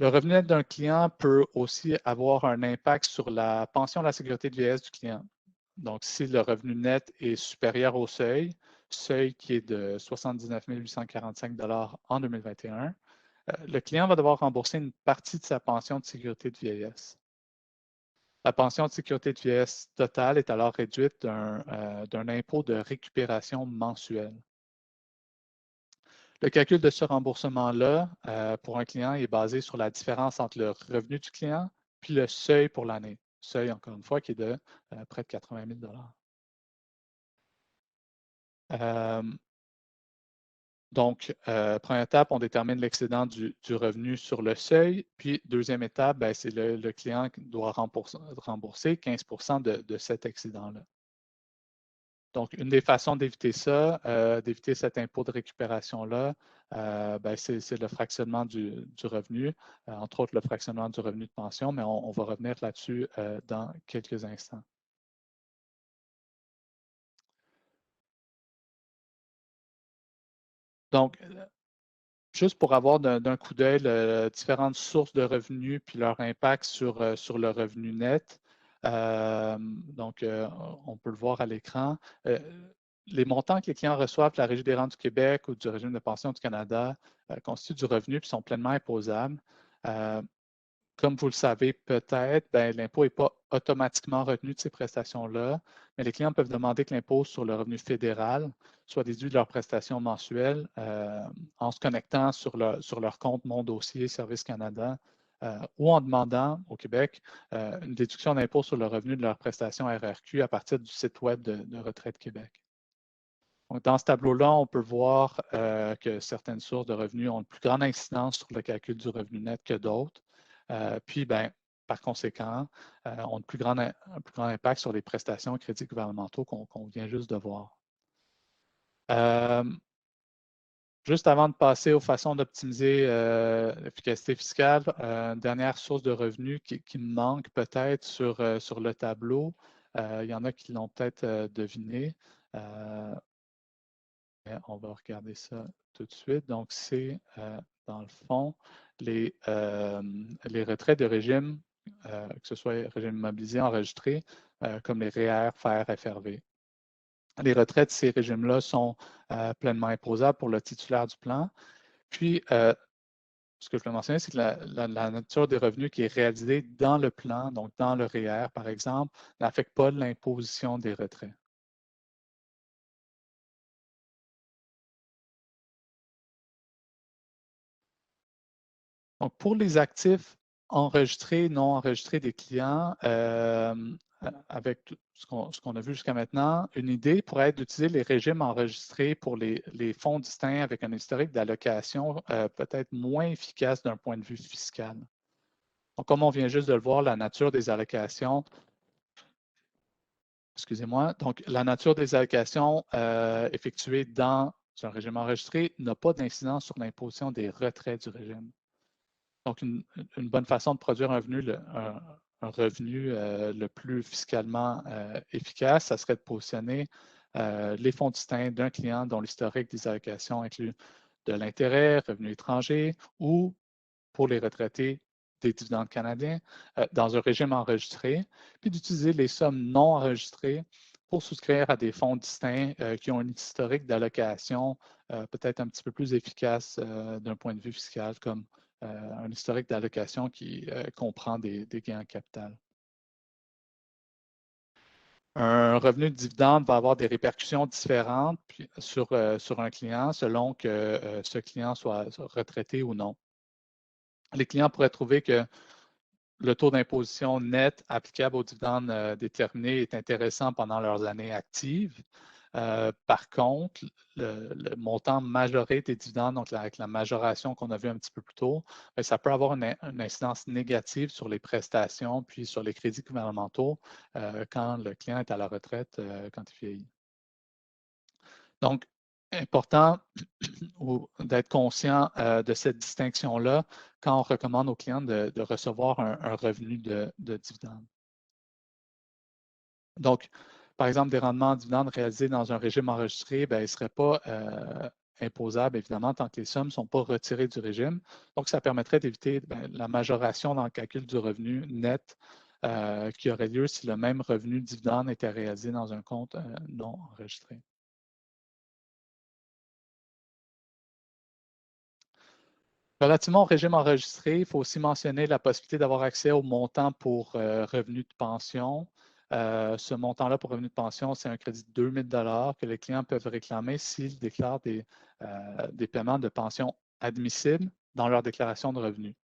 C: Le revenu net d'un client peut aussi avoir un impact sur la pension de la sécurité de vieillesse du client. Donc, si le revenu net est supérieur au seuil qui est de 79 845 en 2021, le client va devoir rembourser une partie de sa pension de sécurité de vieillesse. La pension de sécurité de vieillesse totale est alors réduite d'un impôt de récupération mensuel. Le calcul de ce remboursement-là, pour un client, est basé sur la différence entre le revenu du client puis le seuil pour l'année. Seuil, encore une fois, qui est de près de 80 000 Donc, première étape, on détermine l'excédent du revenu sur le seuil. Puis, deuxième étape, c'est le client qui doit rembourser 15 de cet excédent-là. Donc, une des façons d'éviter ça, d'éviter cet impôt de récupération-là, c'est le fractionnement du revenu, entre autres le fractionnement du revenu de pension, mais on va revenir là-dessus dans quelques instants. Donc, juste pour avoir d'un coup d'œil différentes sources de revenus puis leur impact sur le revenu net. Donc, on peut le voir à l'écran. Les montants que les clients reçoivent de la Régie des rentes du Québec ou du régime de pension du Canada constituent du revenu et sont pleinement imposables. Comme vous le savez peut-être, l'impôt n'est pas automatiquement retenu de ces prestations-là, mais les clients peuvent demander que l'impôt sur le revenu fédéral soit déduit de leurs prestations mensuelles en se connectant sur leur compte Mon dossier Service Canada ou en demandant au Québec une déduction d'impôt sur le revenu de leurs prestations RRQ à partir du site web de Retraite Québec. Donc, dans ce tableau-là, on peut voir que certaines sources de revenus ont une plus grande incidence sur le calcul du revenu net que d'autres. Puis, par conséquent, ont un plus grand impact sur les prestations et crédits gouvernementaux qu'on vient juste de voir. Juste avant de passer aux façons d'optimiser l'efficacité fiscale, une dernière source de revenus qui me manque peut-être sur le tableau. Il y en a qui l'ont peut-être deviné. On va regarder ça tout de suite. Donc, c'est dans le fond les retraits de régime, que ce soit régime mobilisé, enregistré, comme les REER, FER, FRV. Les retraits de ces régimes-là sont pleinement imposables pour le titulaire du plan. Puis, ce que je voulais mentionner, c'est que la nature des revenus qui est réalisée dans le plan, donc dans le REER, par exemple, n'affecte pas l'imposition des retraits. Donc, pour les actifs enregistrés, non enregistrés des clients, avec tout ce qu'on a vu jusqu'à maintenant, une idée pourrait être d'utiliser les régimes enregistrés pour les fonds distincts avec un historique d'allocation peut-être moins efficace d'un point de vue fiscal. Donc, comme on vient juste de le voir, la nature des allocations, excusez-moi, donc la nature des allocations effectuées dans un régime enregistré n'a pas d'incidence sur l'imposition des retraits du régime. Donc, une bonne façon de produire un revenu le plus fiscalement efficace, ça serait de positionner les fonds distincts d'un client dont l'historique des allocations inclut de l'intérêt, revenus étrangers ou, pour les retraités, des dividendes canadiens dans un régime enregistré, puis d'utiliser les sommes non enregistrées pour souscrire à des fonds distincts qui ont un historique d'allocation peut-être un petit peu plus efficace d'un point de vue fiscal, comme un historique d'allocation qui comprend des gains en capital. Un revenu de dividende va avoir des répercussions différentes sur un client selon que ce client soit retraité ou non. Les clients pourraient trouver que le taux d'imposition net applicable aux dividendes déterminés est intéressant pendant leurs années actives. Par contre, le montant majoré des dividendes, donc avec la majoration qu'on a vue un petit peu plus tôt, ça peut avoir une incidence négative sur les prestations puis sur les crédits gouvernementaux quand le client est à la retraite, quand il vieillit. Donc, important d'être conscient de cette distinction-là quand on recommande aux clients de recevoir un revenu de dividende. Donc, par exemple, des rendements en dividendes réalisés dans un régime enregistré, ils ne seraient pas imposables, évidemment, tant que les sommes ne sont pas retirées du régime. Donc, ça permettrait d'éviter la majoration dans le calcul du revenu net qui aurait lieu si le même revenu de dividende était réalisé dans un compte non enregistré. Relativement au régime enregistré, il faut aussi mentionner la possibilité d'avoir accès au montant pour revenus de pension. Ce montant-là pour revenus de pension, c'est un crédit de 2 000 $ que les clients peuvent réclamer s'ils déclarent des paiements de pension admissibles dans leur déclaration de revenus.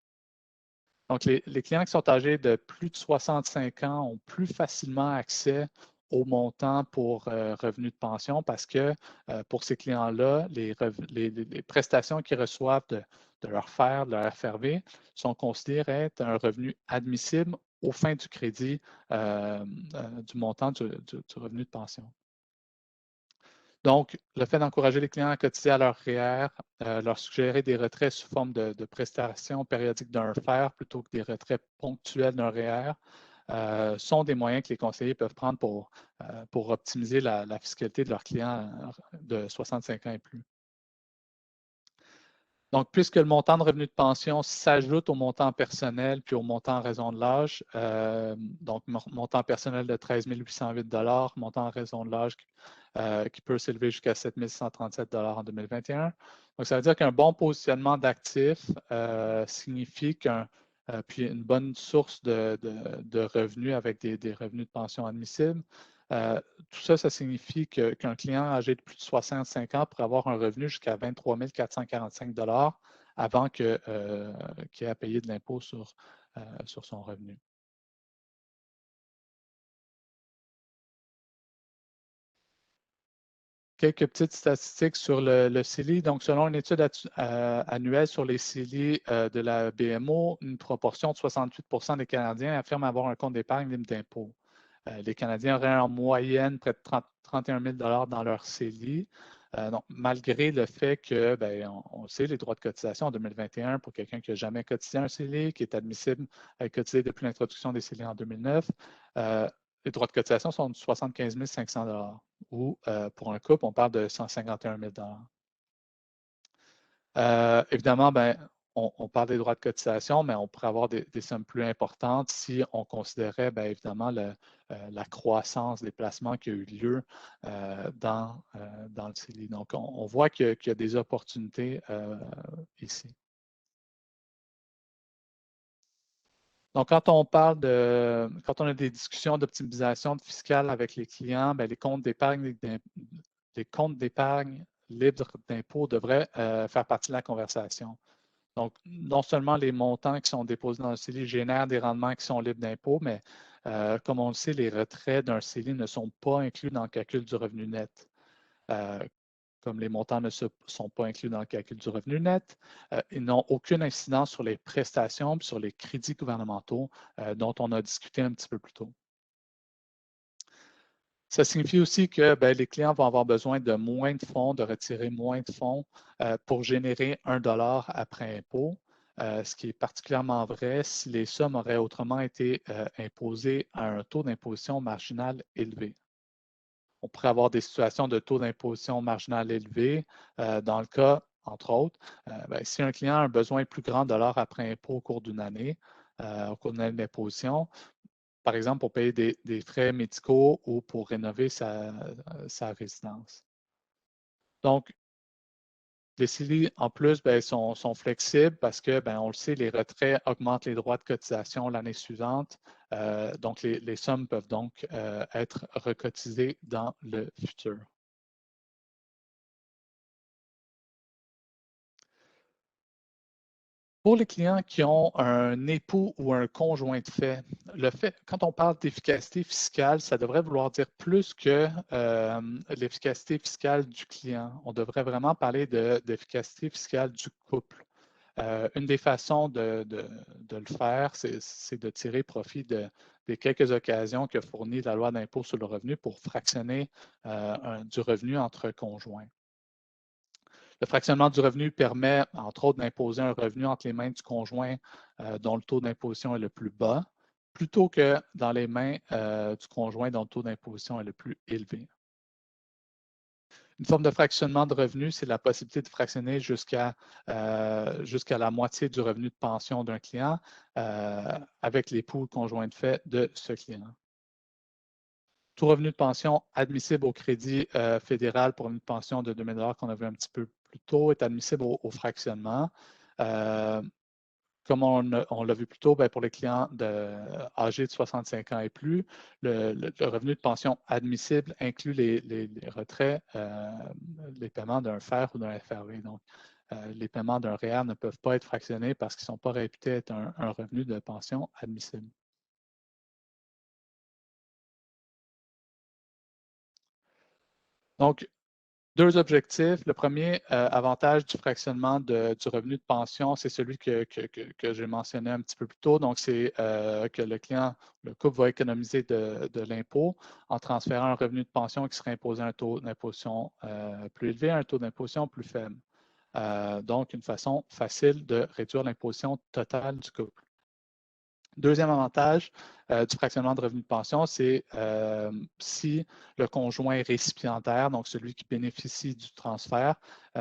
C: Donc, les clients qui sont âgés de plus de 65 ans ont plus facilement accès au montant pour revenus de pension parce que pour ces clients-là, les prestations qu'ils reçoivent de leur FER, de leur FRV, sont considérées être un revenu admissible aux fins du crédit du montant du revenu de pension. Donc, le fait d'encourager les clients à cotiser à leur REER, leur suggérer des retraits sous forme de prestations périodiques d'un FER plutôt que des retraits ponctuels d'un REER sont des moyens que les conseillers peuvent prendre pour optimiser la fiscalité de leurs clients de 65 ans et plus. Donc, puisque le montant de revenu de pension s'ajoute au montant personnel puis au montant en raison de l'âge, donc montant personnel de 13 808 $, montant en raison de l'âge qui peut s'élever jusqu'à 7 137 $ en 2021. Donc, ça veut dire qu'un bon positionnement d'actifs signifie puis une bonne source de revenus avec des revenus de pension admissibles. Tout ça, ça signifie qu'un client âgé de plus de 65 ans pourrait avoir un revenu jusqu'à 23 445 $ avant qu'il ait à payer de l'impôt sur son revenu. Quelques petites statistiques sur le CELI. Donc, selon une étude annuelle sur les CELI de la BMO, une proportion de 68 % des Canadiens affirment avoir un compte d'épargne libre d'impôt. Les Canadiens auraient en moyenne près de 31 000 $ dans leur CELI. Donc, malgré le fait que, on sait, les droits de cotisation en 2021 pour quelqu'un qui n'a jamais cotisé un CELI, qui est admissible à cotiser depuis l'introduction des CELI en 2009, les droits de cotisation sont de 75 500 $ ou pour un couple, on parle de 151 000 $. Évidemment, on parle des droits de cotisation, mais on pourrait avoir des sommes plus importantes si on considérait évidemment la croissance des placements qui a eu lieu dans le CELI. Donc, on voit qu'il y a des opportunités ici. Donc, quand on a des discussions d'optimisation fiscale avec les clients, les comptes d'épargne libres d'impôt devraient faire partie de la conversation. Donc, non seulement les montants qui sont déposés dans le CELI génèrent des rendements qui sont libres d'impôt, mais comme on le sait, les retraits d'un CELI ne sont pas inclus dans le calcul du revenu net. Comme les montants ne sont pas inclus dans le calcul du revenu net, ils n'ont aucune incidence sur les prestations et sur les crédits gouvernementaux dont on a discuté un petit peu plus tôt. Ça signifie aussi que les clients vont avoir besoin de moins de fonds, de retirer moins de fonds pour générer 1 $ après impôt, ce qui est particulièrement vrai si les sommes auraient autrement été imposées à un taux d'imposition marginal élevé. On pourrait avoir des situations de taux d'imposition marginal élevé dans le cas, entre autres, si un client a un besoin plus grand de $, après impôt au cours d'une année, au cours d'une année d'imposition, par exemple pour payer des frais médicaux ou pour rénover sa résidence. Donc, Les CELI, en plus, ben, sont flexibles parce que, ben, on le sait, les retraits augmentent les droits de cotisation l'année suivante. Donc, les sommes peuvent donc être recotisées dans le futur. Pour les clients qui ont un époux ou un conjoint de fait, quand on parle d'efficacité fiscale, ça devrait vouloir dire plus que l'efficacité fiscale du client. On devrait vraiment parler d'efficacité fiscale du couple. Une des façons de le faire, c'est de tirer profit des quelques occasions que fournit la loi d'impôt sur le revenu pour fractionner du revenu entre conjoints. Le fractionnement du revenu permet, entre autres, d'imposer un revenu entre les mains du conjoint dont le taux d'imposition est le plus bas, plutôt que dans les mains du conjoint dont le taux d'imposition est le plus élevé. Une forme de fractionnement de revenus, c'est la possibilité de fractionner jusqu'à la moitié du revenu de pension d'un client avec l'époux ou conjoint de fait de ce client. Tout revenu de pension admissible au crédit fédéral pour une pension de 2 000 $ qu'on a vu un petit peu plus tôt est admissible au fractionnement. Comme on l'a vu plus tôt, bien, pour les clients âgés de 65 ans et plus, le revenu de pension admissible inclut les retraits, les paiements d'un FER ou d'un FRV. Donc, les paiements d'un REER ne peuvent pas être fractionnés parce qu'ils ne sont pas réputés être un revenu de pension admissible. Donc, deux objectifs. Le premier avantage du fractionnement du revenu de pension, c'est celui que j'ai mentionné un petit peu plus tôt. Donc, c'est que le couple va économiser de l'impôt en transférant un revenu de pension qui serait imposé à un taux d'imposition plus élevé à un taux d'imposition plus faible. Donc, une façon facile de réduire l'imposition totale du couple. Deuxième avantage du fractionnement de revenus de pension, c'est si le conjoint récipiendaire, donc celui qui bénéficie du transfert,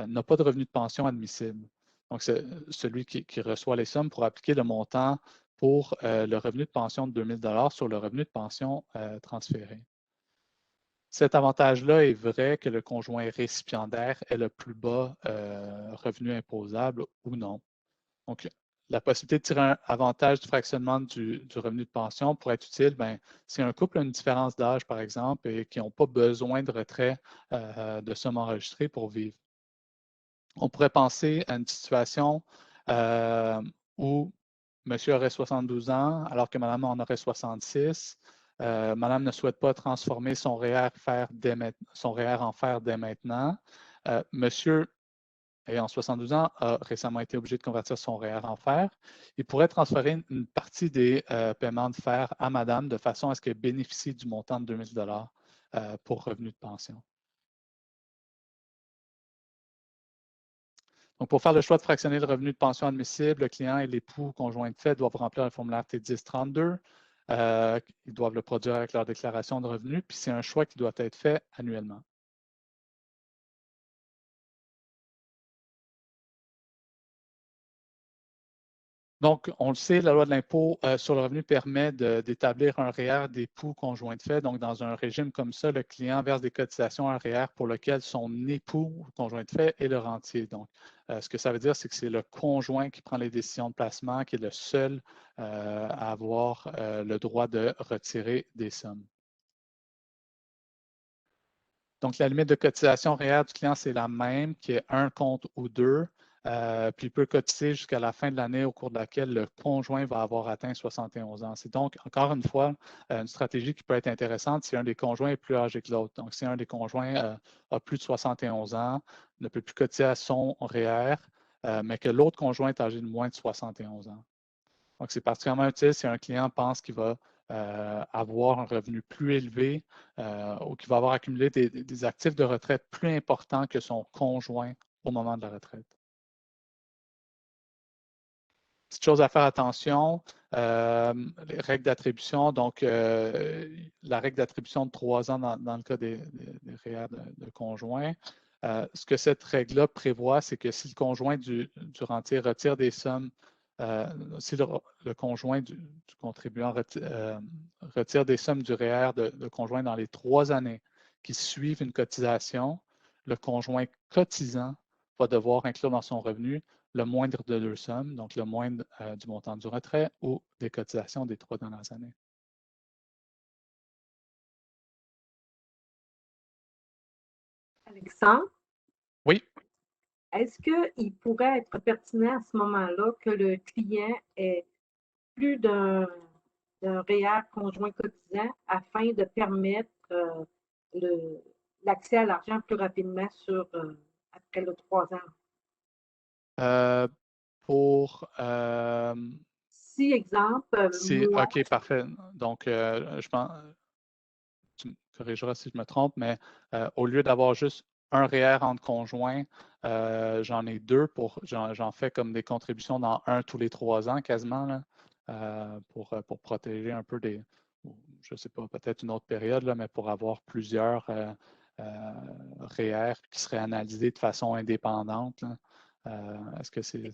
C: n'a pas de revenu de pension admissible. Donc, c'est celui qui reçoit les sommes pour appliquer le montant pour le revenu de pension de 2 000 $ sur le revenu de pension transféré. Cet avantage-là est vrai que le conjoint récipiendaire ait le plus bas revenu imposable ou non. Donc, la possibilité de tirer un avantage du fractionnement du revenu de pension pourrait être utile si un couple a une différence d'âge, par exemple, et qui n'ont pas besoin de retrait de sommes enregistrées pour vivre. On pourrait penser à une situation où monsieur aurait 72 ans alors que madame en aurait 66. Madame ne souhaite pas transformer son REER en FER dès maintenant. Monsieur ayant 72 ans, a récemment été obligé de convertir son REER en FER. Il pourrait transférer une partie des paiements de FER à madame de façon à ce qu'elle bénéficie du montant de 2 000 $ pour revenu de pension. Donc, pour faire le choix de fractionner le revenu de pension admissible, le client et l'époux conjoint de fait doivent remplir le formulaire T1032. Ils doivent le produire avec leur déclaration de revenus, puis c'est un choix qui doit être fait annuellement. Donc, on le sait, la loi de l'impôt sur le revenu permet d'établir un REER d'époux conjoint de fait. Donc, dans un régime comme ça, le client verse des cotisations à un REER pour lequel son époux ou conjoint de fait est le rentier. Donc, ce que ça veut dire, c'est que c'est le conjoint qui prend les décisions de placement, qui est le seul à avoir le droit de retirer des sommes. Donc, la limite de cotisation REER du client, c'est la même, qui est un compte ou deux. Puis il peut cotiser jusqu'à la fin de l'année au cours de laquelle le conjoint va avoir atteint 71 ans. C'est donc, encore une fois, une stratégie qui peut être intéressante si un des conjoints est plus âgé que l'autre. Donc, si un des conjoints a plus de 71 ans, ne peut plus cotiser à son REER, mais que l'autre conjoint est âgé de moins de 71 ans. Donc, c'est particulièrement utile si un client pense qu'il va avoir un revenu plus élevé ou qu'il va avoir accumulé des actifs de retraite plus importants que son conjoint au moment de la retraite. Petite chose à faire attention, les règles d'attribution. Donc, la règle d'attribution de 3 ans dans le cas des REER de conjoints. Ce que cette règle-là prévoit, c'est que si le conjoint du rentier retire des sommes, si le conjoint du contribuant retire des sommes du REER de conjoint dans les 3 années qui suivent une cotisation, le conjoint cotisant va devoir inclure dans son revenu le moindre de deux sommes, donc le moindre du montant du retrait ou des cotisations des 3 dernières années.
A: Alexandre,
C: Oui.
A: est-ce qu'il pourrait être pertinent à ce moment-là que le client ait plus d'un REER conjoint cotisant afin de permettre l'accès à l'argent plus rapidement après le 3 ans?
C: Pour
A: Si, exemple, moi,
C: OK, parfait. Donc, je pense, tu me corrigeras si je me trompe, mais au lieu d'avoir juste un REER entre conjoints, j'en ai deux j'en fais comme des contributions dans un tous les 3 ans quasiment, là, pour protéger un peu je ne sais pas, peut-être une autre période, là, mais pour avoir plusieurs REER qui seraient analysés de façon indépendante, là. Est-ce que c'est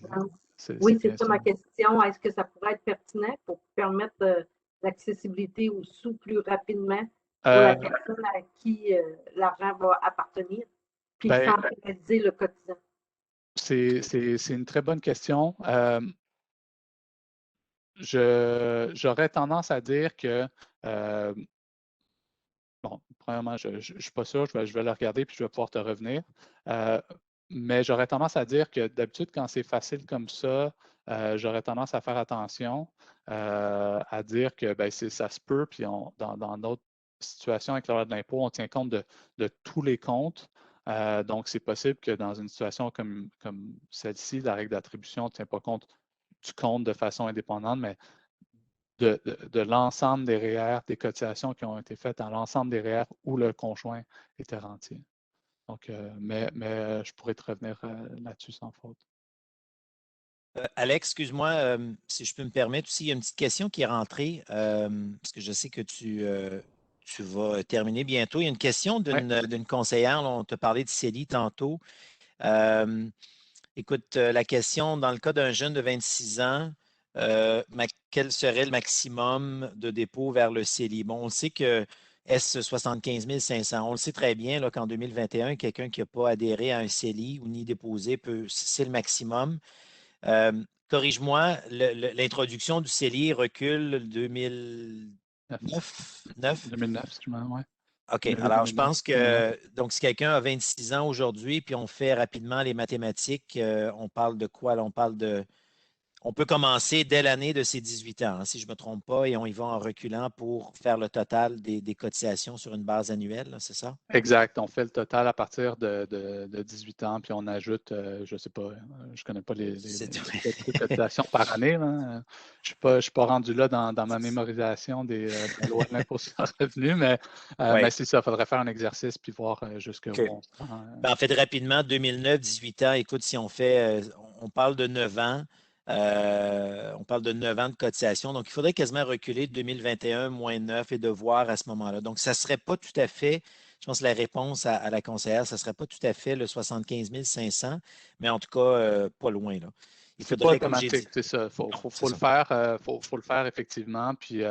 A: oui,
C: bien
A: c'est ça
C: ça?
A: ma question. Est-ce que ça pourrait être pertinent pour permettre l'accessibilité aux sous plus rapidement pour la personne à qui l'argent va appartenir, puis
C: Ben,
A: sans pénaliser le cotisant?
C: c'est une très bonne question. J'aurais tendance à dire que, bon, premièrement, je ne suis pas sûr, je vais le regarder puis je vais pouvoir te revenir. Mais j'aurais tendance à dire que d'habitude, quand c'est facile comme ça, j'aurais tendance à faire attention, à dire que ben, ça se peut, puis dans d'autres situations avec la loi de l'impôt, on tient compte de tous les comptes. Donc, c'est possible que dans une situation comme celle-ci, la règle d'attribution ne tient pas compte du compte de façon indépendante, mais de l'ensemble des REER, des cotisations qui ont été faites dans l'ensemble des REER où le conjoint était rentier. Donc, mais je pourrais te revenir là-dessus sans faute.
B: Alex, excuse-moi, si je peux me permettre aussi, il y a une petite question qui est rentrée, parce que je sais que tu vas terminer bientôt. Il y a une question
C: Oui.
B: d'une conseillère, là, on t'a parlé de CELI tantôt. Euh, Écoute, la question, dans le cas d'un jeune de 26 ans, quel serait le maximum de dépôt vers le CELI? Bon, on sait que est-ce 75 500? On le sait très bien là, qu'en 2021, quelqu'un qui n'a pas adhéré à un CELI ou ni déposé, c'est le maximum. Corrige-moi, l'introduction du CELI recule 2009?
C: 2009, excuse-moi, oui.
B: OK.
C: Milieu
B: Alors, je
C: 2009,
B: pense
C: 2009.
B: que, donc, si quelqu'un a 26 ans aujourd'hui, puis on fait rapidement les mathématiques, on parle de quoi? Là? On peut commencer dès l'année de ses 18 ans, hein, si je ne me trompe pas, et on y va en reculant pour faire le total des cotisations sur une base annuelle, là, c'est ça?
C: Exact. On fait le total à partir de 18 ans, puis on ajoute, je ne sais pas, je ne connais pas les cotisations par année, là. Je ne suis pas rendu là dans ma mémorisation de la loi de l'impôt sur le revenu, mais
B: Oui.
C: c'est ça, il faudrait faire un exercice puis voir jusqu'où
B: OK.
C: on se rend.
B: Ben, en fait, rapidement, 2009, 18 ans, écoute, si on fait, on parle de 9 ans, on parle de 9 ans de cotisation. Donc, il faudrait quasiment reculer de 2021 moins 9 et de voir à ce moment-là. Donc, ça ne serait pas tout à fait, je pense que la réponse à la conseillère, ça ne serait pas tout à fait le 75 500, mais en tout cas, pas loin, là. Il
C: C'est pas
B: faudrait, comme j'ai dit,
C: automatique, c'est ça.
B: non,
C: Faut
B: c'est
C: le
B: ça.
C: faire, faut le faire effectivement. Puis,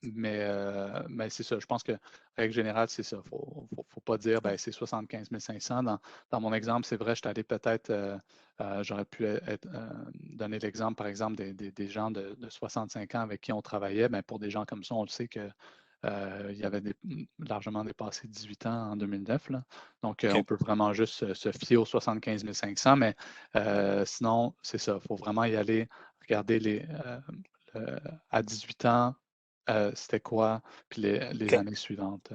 C: mais c'est ça. Je pense que règle générale, c'est ça. Faut pas dire ben c'est 75 500. Dans mon exemple, c'est vrai, je suis allé peut-être, j'aurais pu donner l'exemple, par exemple, des gens de 65 ans avec qui on travaillait. Ben, pour des gens comme ça, on le sait que il y avait largement dépassé 18 ans en 2009. Là. Donc,
B: OK.
C: on peut vraiment juste se fier aux 75 500, mais sinon, c'est ça. Il faut vraiment y aller, regarder à 18 ans, c'était quoi, puis les
B: OK.
C: années suivantes.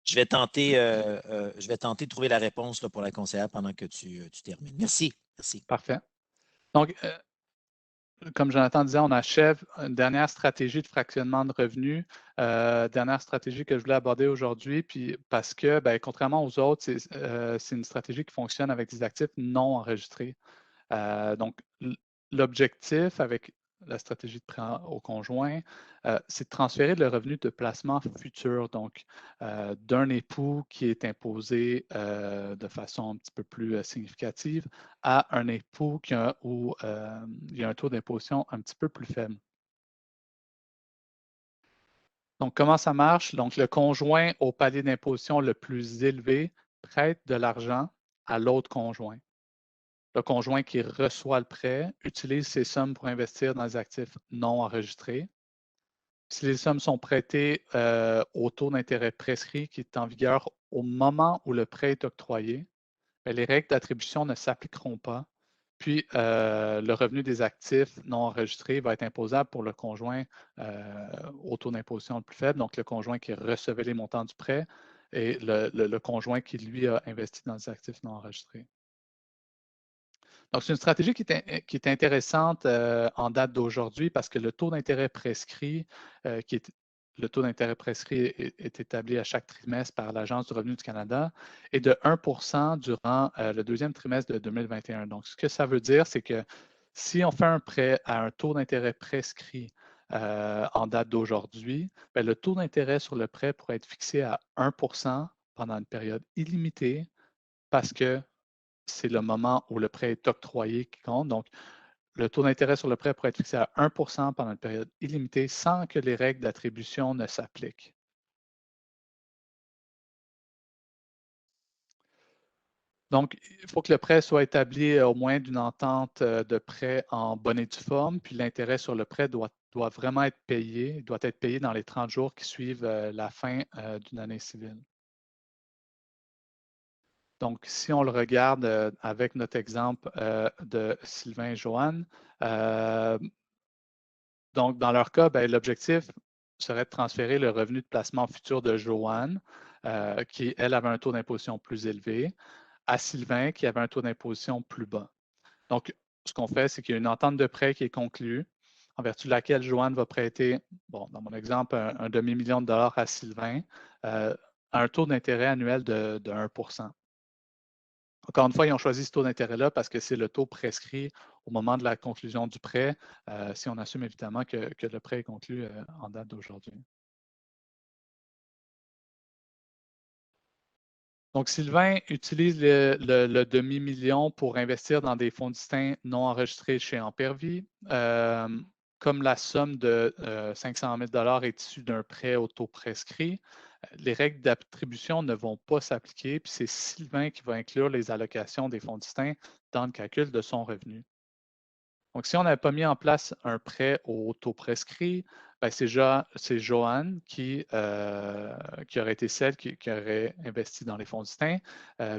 B: Je vais tenter de trouver la réponse là, pour la conseillère pendant que tu termines. Merci. Merci.
C: Parfait. Donc, comme Jonathan disait, on achève une dernière stratégie de fractionnement de revenus, dernière stratégie que je voulais aborder aujourd'hui, puis parce que, ben, contrairement aux autres, c'est une stratégie qui fonctionne avec des actifs non enregistrés. Donc, l'objectif avec la stratégie de prêt au conjoint, c'est de transférer le revenu de placement futur, donc d'un époux qui est imposé de façon un petit peu plus significative à un époux où il y a un taux d'imposition un petit peu plus faible. Donc, comment ça marche? Donc, le conjoint au palier d'imposition le plus élevé prête de l'argent à l'autre conjoint. Le conjoint qui reçoit le prêt utilise ces sommes pour investir dans les actifs non enregistrés. Si les sommes sont prêtées au taux d'intérêt prescrit qui est en vigueur au moment où le prêt est octroyé, bien, les règles d'attribution ne s'appliqueront pas. Puis, le revenu des actifs non enregistrés va être imposable pour le conjoint au taux d'imposition le plus faible, donc le conjoint qui recevait les montants du prêt et le conjoint qui, lui, a investi dans les actifs non enregistrés. Donc, c'est une stratégie qui est intéressante en date d'aujourd'hui parce que le taux d'intérêt prescrit, le taux d'intérêt prescrit est établi à chaque trimestre par l'Agence du revenu du Canada, est de 1 durant le deuxième trimestre de 2021. Donc, ce que ça veut dire, c'est que si on fait un prêt à un taux d'intérêt prescrit en date d'aujourd'hui, le taux d'intérêt sur le prêt pourrait être fixé à 1 pendant une période illimitée parce que c'est le moment où le prêt est octroyé qui compte. Donc, le taux d'intérêt sur le prêt pourrait être fixé à 1 pendant une période illimitée sans que les règles d'attribution ne s'appliquent. Donc, il faut que le prêt soit établi au moins d'une entente de prêt en bonne et due forme, puis l'intérêt sur le prêt doit vraiment être payé, doit être payé dans les 30 jours qui suivent la fin d'une année civile. Donc, si on le regarde avec notre exemple de Sylvain et Joanne, donc dans leur cas, l'objectif serait de transférer le revenu de placement futur de Joanne, qui, elle, avait un taux d'imposition plus élevé, à Sylvain, qui avait un taux d'imposition plus bas. Donc, ce qu'on fait, c'est qu'il y a une entente de prêt qui est conclue, en vertu de laquelle Joanne va prêter, bon, dans mon exemple, un demi-million de dollars à Sylvain, à un taux d'intérêt annuel de 1 Encore une fois, ils ont choisi ce taux d'intérêt-là parce que c'est le taux prescrit au moment de la conclusion du prêt, si on assume évidemment que le prêt est conclu en date d'aujourd'hui. Donc, Sylvain utilise le demi-million pour investir dans des fonds distincts non enregistrés chez Ampervie. Comme la somme de 500 000 est issue d'un prêt au taux prescrit, les règles d'attribution ne vont pas s'appliquer, puis c'est Sylvain qui va inclure les allocations des fonds distincts dans le calcul de son revenu. Donc, si on n'avait pas mis en place un prêt au taux prescrit, c'est Joanne qui aurait été celle qui aurait investi dans les fonds distincts,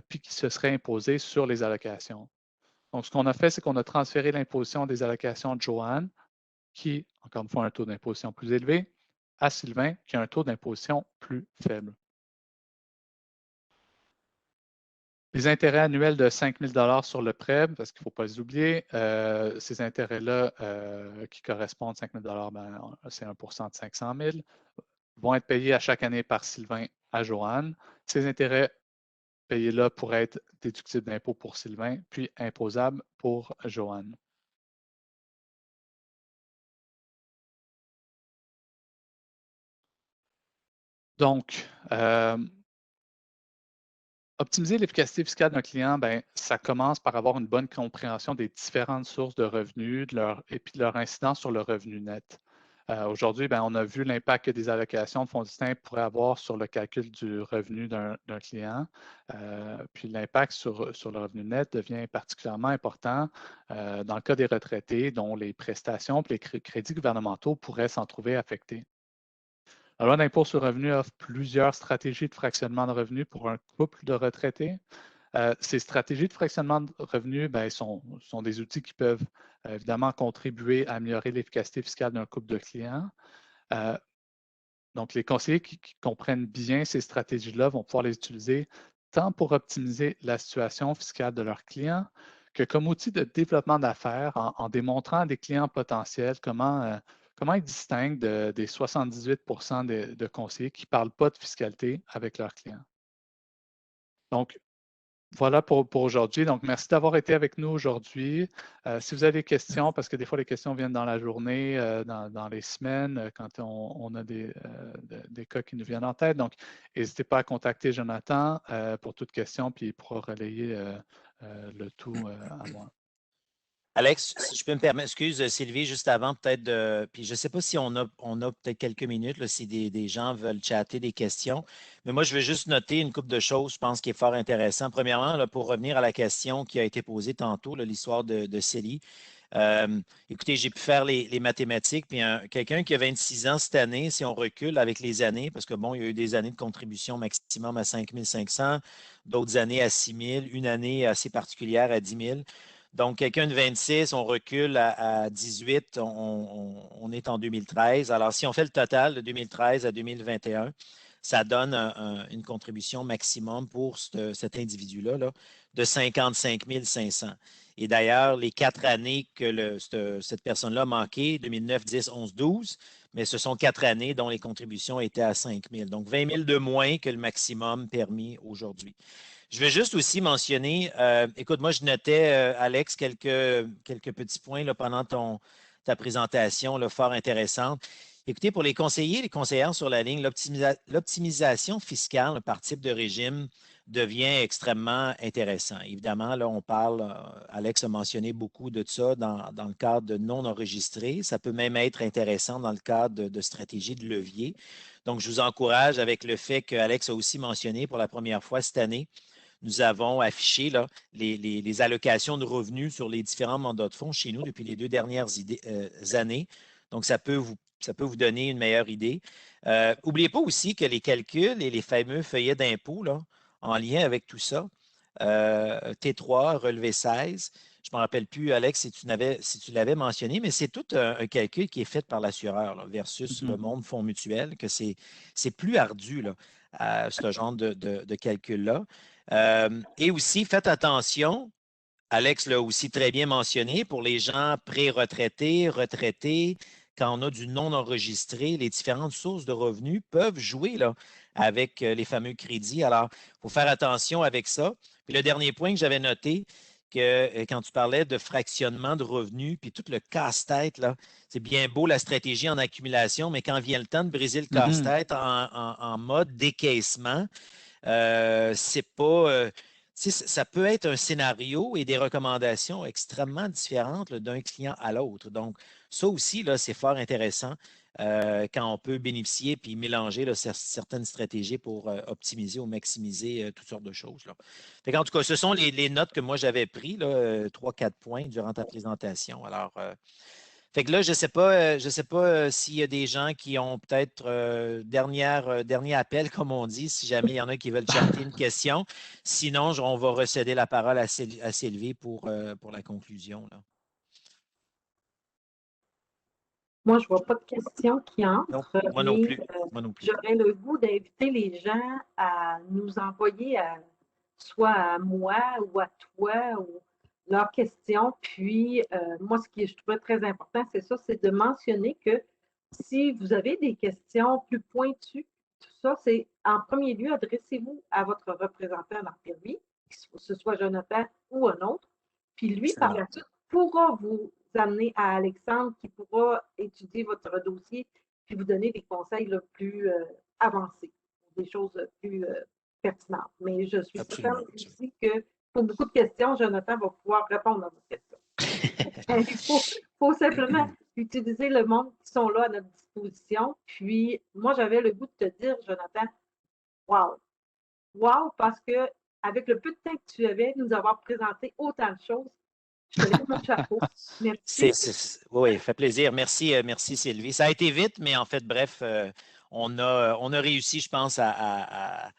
C: puis qui se serait imposée sur les allocations. Donc, ce qu'on a fait, c'est qu'on a transféré l'imposition des allocations de Joanne, qui, encore une fois, a un taux d'imposition plus élevé, à Sylvain, qui a un taux d'imposition plus faible. Les intérêts annuels de 5 000 sur le prêt, parce qu'il ne faut pas les oublier, ces intérêts-là qui correspondent à 5 000 c'est 1 de 500 000, vont être payés à chaque année par Sylvain à Joanne. Ces intérêts payés-là pourraient être déductibles d'impôt pour Sylvain, puis imposables pour Joanne. Donc, optimiser l'efficacité fiscale d'un client, ça commence par avoir une bonne compréhension des différentes sources de revenus et puis de leur incidence sur le revenu net. Aujourd'hui, on a vu l'impact que des allocations de fonds distincts pourraient avoir sur le calcul du revenu d'un client. Puis l'impact sur le revenu net devient particulièrement important dans le cas des retraités dont les prestations et les crédits gouvernementaux pourraient s'en trouver affectés. La loi d'impôt sur le revenu offre plusieurs stratégies de fractionnement de revenus pour un couple de retraités. Ces stratégies de fractionnement de revenus sont des outils qui peuvent évidemment contribuer à améliorer l'efficacité fiscale d'un couple de clients. Donc, les conseillers qui comprennent bien ces stratégies-là vont pouvoir les utiliser tant pour optimiser la situation fiscale de leurs clients que comme outil de développement d'affaires en démontrant à des clients potentiels comment ils distinguent des 78 de conseillers qui ne parlent pas de fiscalité avec leurs clients. Donc, voilà pour aujourd'hui. Donc, merci d'avoir été avec nous aujourd'hui. Si vous avez des questions, parce que des fois, les questions viennent dans la journée, dans les semaines, quand on a des cas qui nous viennent en tête. Donc, n'hésitez pas à contacter Jonathan pour toute question, puis il pourra relayer le tout à moi.
B: Alex, si je peux me permettre, excuse Sylvie, juste avant peut-être de. Puis je ne sais pas si on a peut-être quelques minutes, là, si des gens veulent chatter des questions. Mais moi, je veux juste noter une couple de choses, je pense, qui est fort intéressant. Premièrement, là, pour revenir à la question qui a été posée tantôt, là, l'histoire de Célie. Écoutez, j'ai pu faire les mathématiques, puis quelqu'un qui a 26 ans cette année, si on recule avec les années, parce que bon, il y a eu des années de contribution maximum à 5 500, d'autres années à 6 000, une année assez particulière à 10 000. Donc, quelqu'un de 26, on recule à 18, on est en 2013. Alors, si on fait le total de 2013 à 2021, ça donne une contribution maximum pour cet individu-là là, de 55 500. Et d'ailleurs, les 4 années que cette personne-là a manqué, 2009, 10, 11, 12, mais ce sont 4 années dont les contributions étaient à 5 000. Donc, 20 000 de moins que le maximum permis aujourd'hui. Je vais juste aussi mentionner, écoute, moi, je notais, Alex, quelques petits points là, pendant ta présentation là, fort intéressante. Écoutez, pour les conseillers et les conseillères sur la ligne, l'optimisation fiscale là, par type de régime devient extrêmement intéressant. Évidemment, là, on parle, Alex a mentionné beaucoup de ça dans le cadre de non enregistrés. Ça peut même être intéressant dans le cadre de stratégies de levier. Donc, je vous encourage avec le fait qu'Alex a aussi mentionné pour la première fois cette année, nous avons affiché là, les allocations de revenus sur les différents mandats de fonds chez nous depuis les 2 dernières années. Donc, ça peut vous donner une meilleure idée. N'oubliez pas aussi que les calculs et les fameux feuillets d'impôt en lien avec tout ça, T3, relevé 16, je ne me rappelle plus, Alex, si tu l'avais mentionné, mais c'est tout un calcul qui est fait par l'assureur versus le monde fonds mutuel, que c'est plus ardu, là, ce genre de calcul-là. Et aussi, faites attention, Alex l'a aussi très bien mentionné, pour les gens pré-retraités, retraités, quand on a du non enregistré, les différentes sources de revenus peuvent jouer là, avec les fameux crédits. Alors, il faut faire attention avec ça. Puis le dernier point que j'avais noté, que quand tu parlais de fractionnement de revenus, puis tout le casse-tête, là, c'est bien beau la stratégie en accumulation, mais quand vient le temps de briser le casse-tête en mode décaissement, c'est pas. Ça peut être un scénario et des recommandations extrêmement différentes d'un client à l'autre. Donc, ça aussi, là, c'est fort intéressant quand on peut bénéficier puis mélanger là, certaines stratégies pour optimiser ou maximiser toutes sortes de choses. Là. En tout cas, ce sont les notes que moi j'avais prises, 3-4 points durant ta présentation. Alors, fait que là, je ne sais pas s'il y a des gens qui ont peut-être dernier appel, comme on dit, si jamais il y en a qui veulent chatter une question. Sinon, on va recéder la parole à Sylvie pour la conclusion. Là.
A: Moi, je ne vois pas de questions qui entrent,
B: Non, moi non plus. Moi non plus.
A: J'aurais le goût d'inviter les gens à nous envoyer soit à moi ou à toi ou leurs questions. Puis, moi, ce que je trouvais très important, c'est ça, c'est de mentionner que si vous avez des questions plus pointues, tout ça, c'est en premier lieu, adressez-vous à votre représentant en Artillerie, que ce soit Jonathan ou un autre. Puis lui, par la suite, pourra vous amener à Alexandre qui pourra étudier votre dossier puis vous donner des conseils plus avancés, des choses plus pertinentes. Mais je suis certaine aussi que pour beaucoup de questions, Jonathan va pouvoir répondre à vos questions. Il faut simplement utiliser le monde qui sont là à notre disposition. Puis, moi, j'avais le goût de te dire, Jonathan, wow! Wow, parce que avec le peu de temps que tu avais, nous avoir présenté autant de choses, je te lève mon chapeau. Merci.
B: Oui, ça fait plaisir. Merci, merci Sylvie. Ça a été vite, mais en fait, bref, on a réussi, je pense, à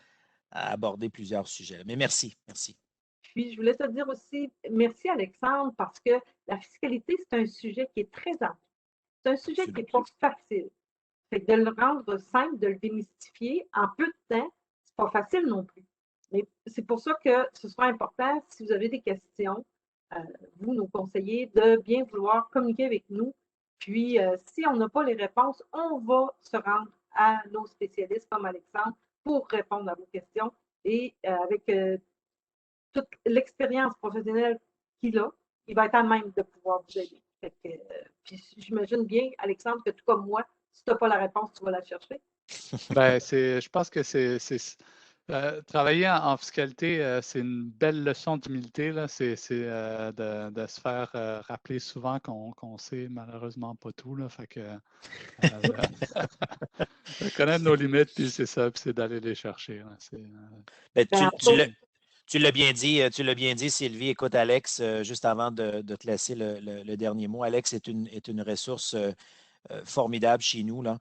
B: aborder plusieurs sujets. Mais merci, merci.
A: Puis, je voulais te dire aussi, merci Alexandre, parce que la fiscalité, c'est un sujet qui est très ample. C'est un sujet qui n'est pas facile. Fait que de le rendre simple, de le démystifier en peu de temps, c'est pas facile non plus. Mais c'est pour ça que ce sera important, si vous avez des questions, vous, nos conseillers, de bien vouloir communiquer avec nous. Puis, si on n'a pas les réponses, on va se rendre à nos spécialistes comme Alexandre pour répondre à vos questions. Et avec toute l'expérience professionnelle qu'il a, il va être à même de pouvoir vous aider. Puis j'imagine bien, Alexandre, que tout comme moi, si tu n'as pas la réponse, tu vas la chercher.
C: Ben, je pense que Travailler en fiscalité, c'est une belle leçon d'humilité. C'est de se faire rappeler souvent qu'on sait malheureusement pas tout. Là, fait que, de connaître nos limites, puis c'est ça, puis c'est d'aller les chercher. Là,
B: Ben,
A: Ben,
B: tu l'as bien dit, Sylvie. Écoute, Alex, juste avant de te laisser le dernier mot, Alex est une ressource formidable chez nous, là.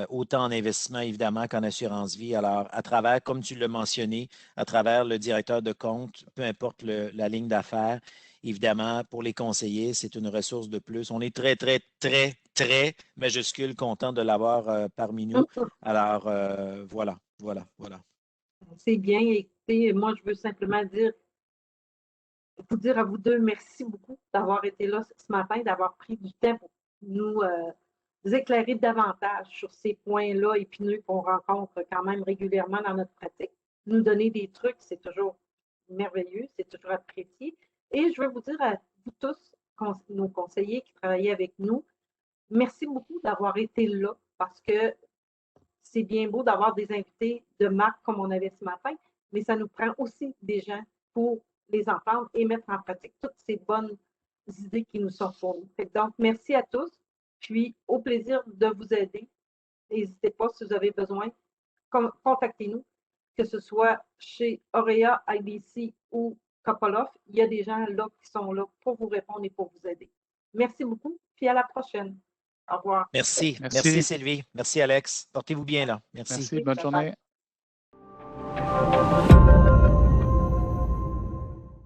B: Autant en investissement, évidemment, qu'en assurance vie. Alors, à travers, comme tu l'as mentionné, à travers le directeur de compte, peu importe la ligne d'affaires, évidemment, pour les conseillers, c'est une ressource de plus. On est très, très, très, très majuscule content de l'avoir parmi nous. Alors, voilà.
A: c'est bien. Écoutez, moi, je veux simplement vous dire à vous deux merci beaucoup d'avoir été là ce matin, d'avoir pris du temps pour nous éclairer davantage sur ces points-là épineux qu'on rencontre quand même régulièrement dans notre pratique. Nous donner des trucs, c'est toujours merveilleux, c'est toujours apprécié. Et je veux vous dire à vous tous, nos conseillers qui travaillaient avec nous, merci beaucoup d'avoir été là parce que c'est bien beau d'avoir des invités de marque comme on avait ce matin, mais ça nous prend aussi des gens pour les entendre et mettre en pratique toutes ces bonnes idées qui nous sont fournies. Donc, merci à tous, puis au plaisir de vous aider. N'hésitez pas si vous avez besoin, contactez-nous, que ce soit chez Auréa, IBC ou Kopoloff. Il y a des gens là qui sont là pour vous répondre et pour vous aider. Merci beaucoup, puis à la prochaine. Au revoir.
B: Merci, Sylvie. Merci, Alex. Portez-vous bien, là. Merci.
C: Merci, bonne journée.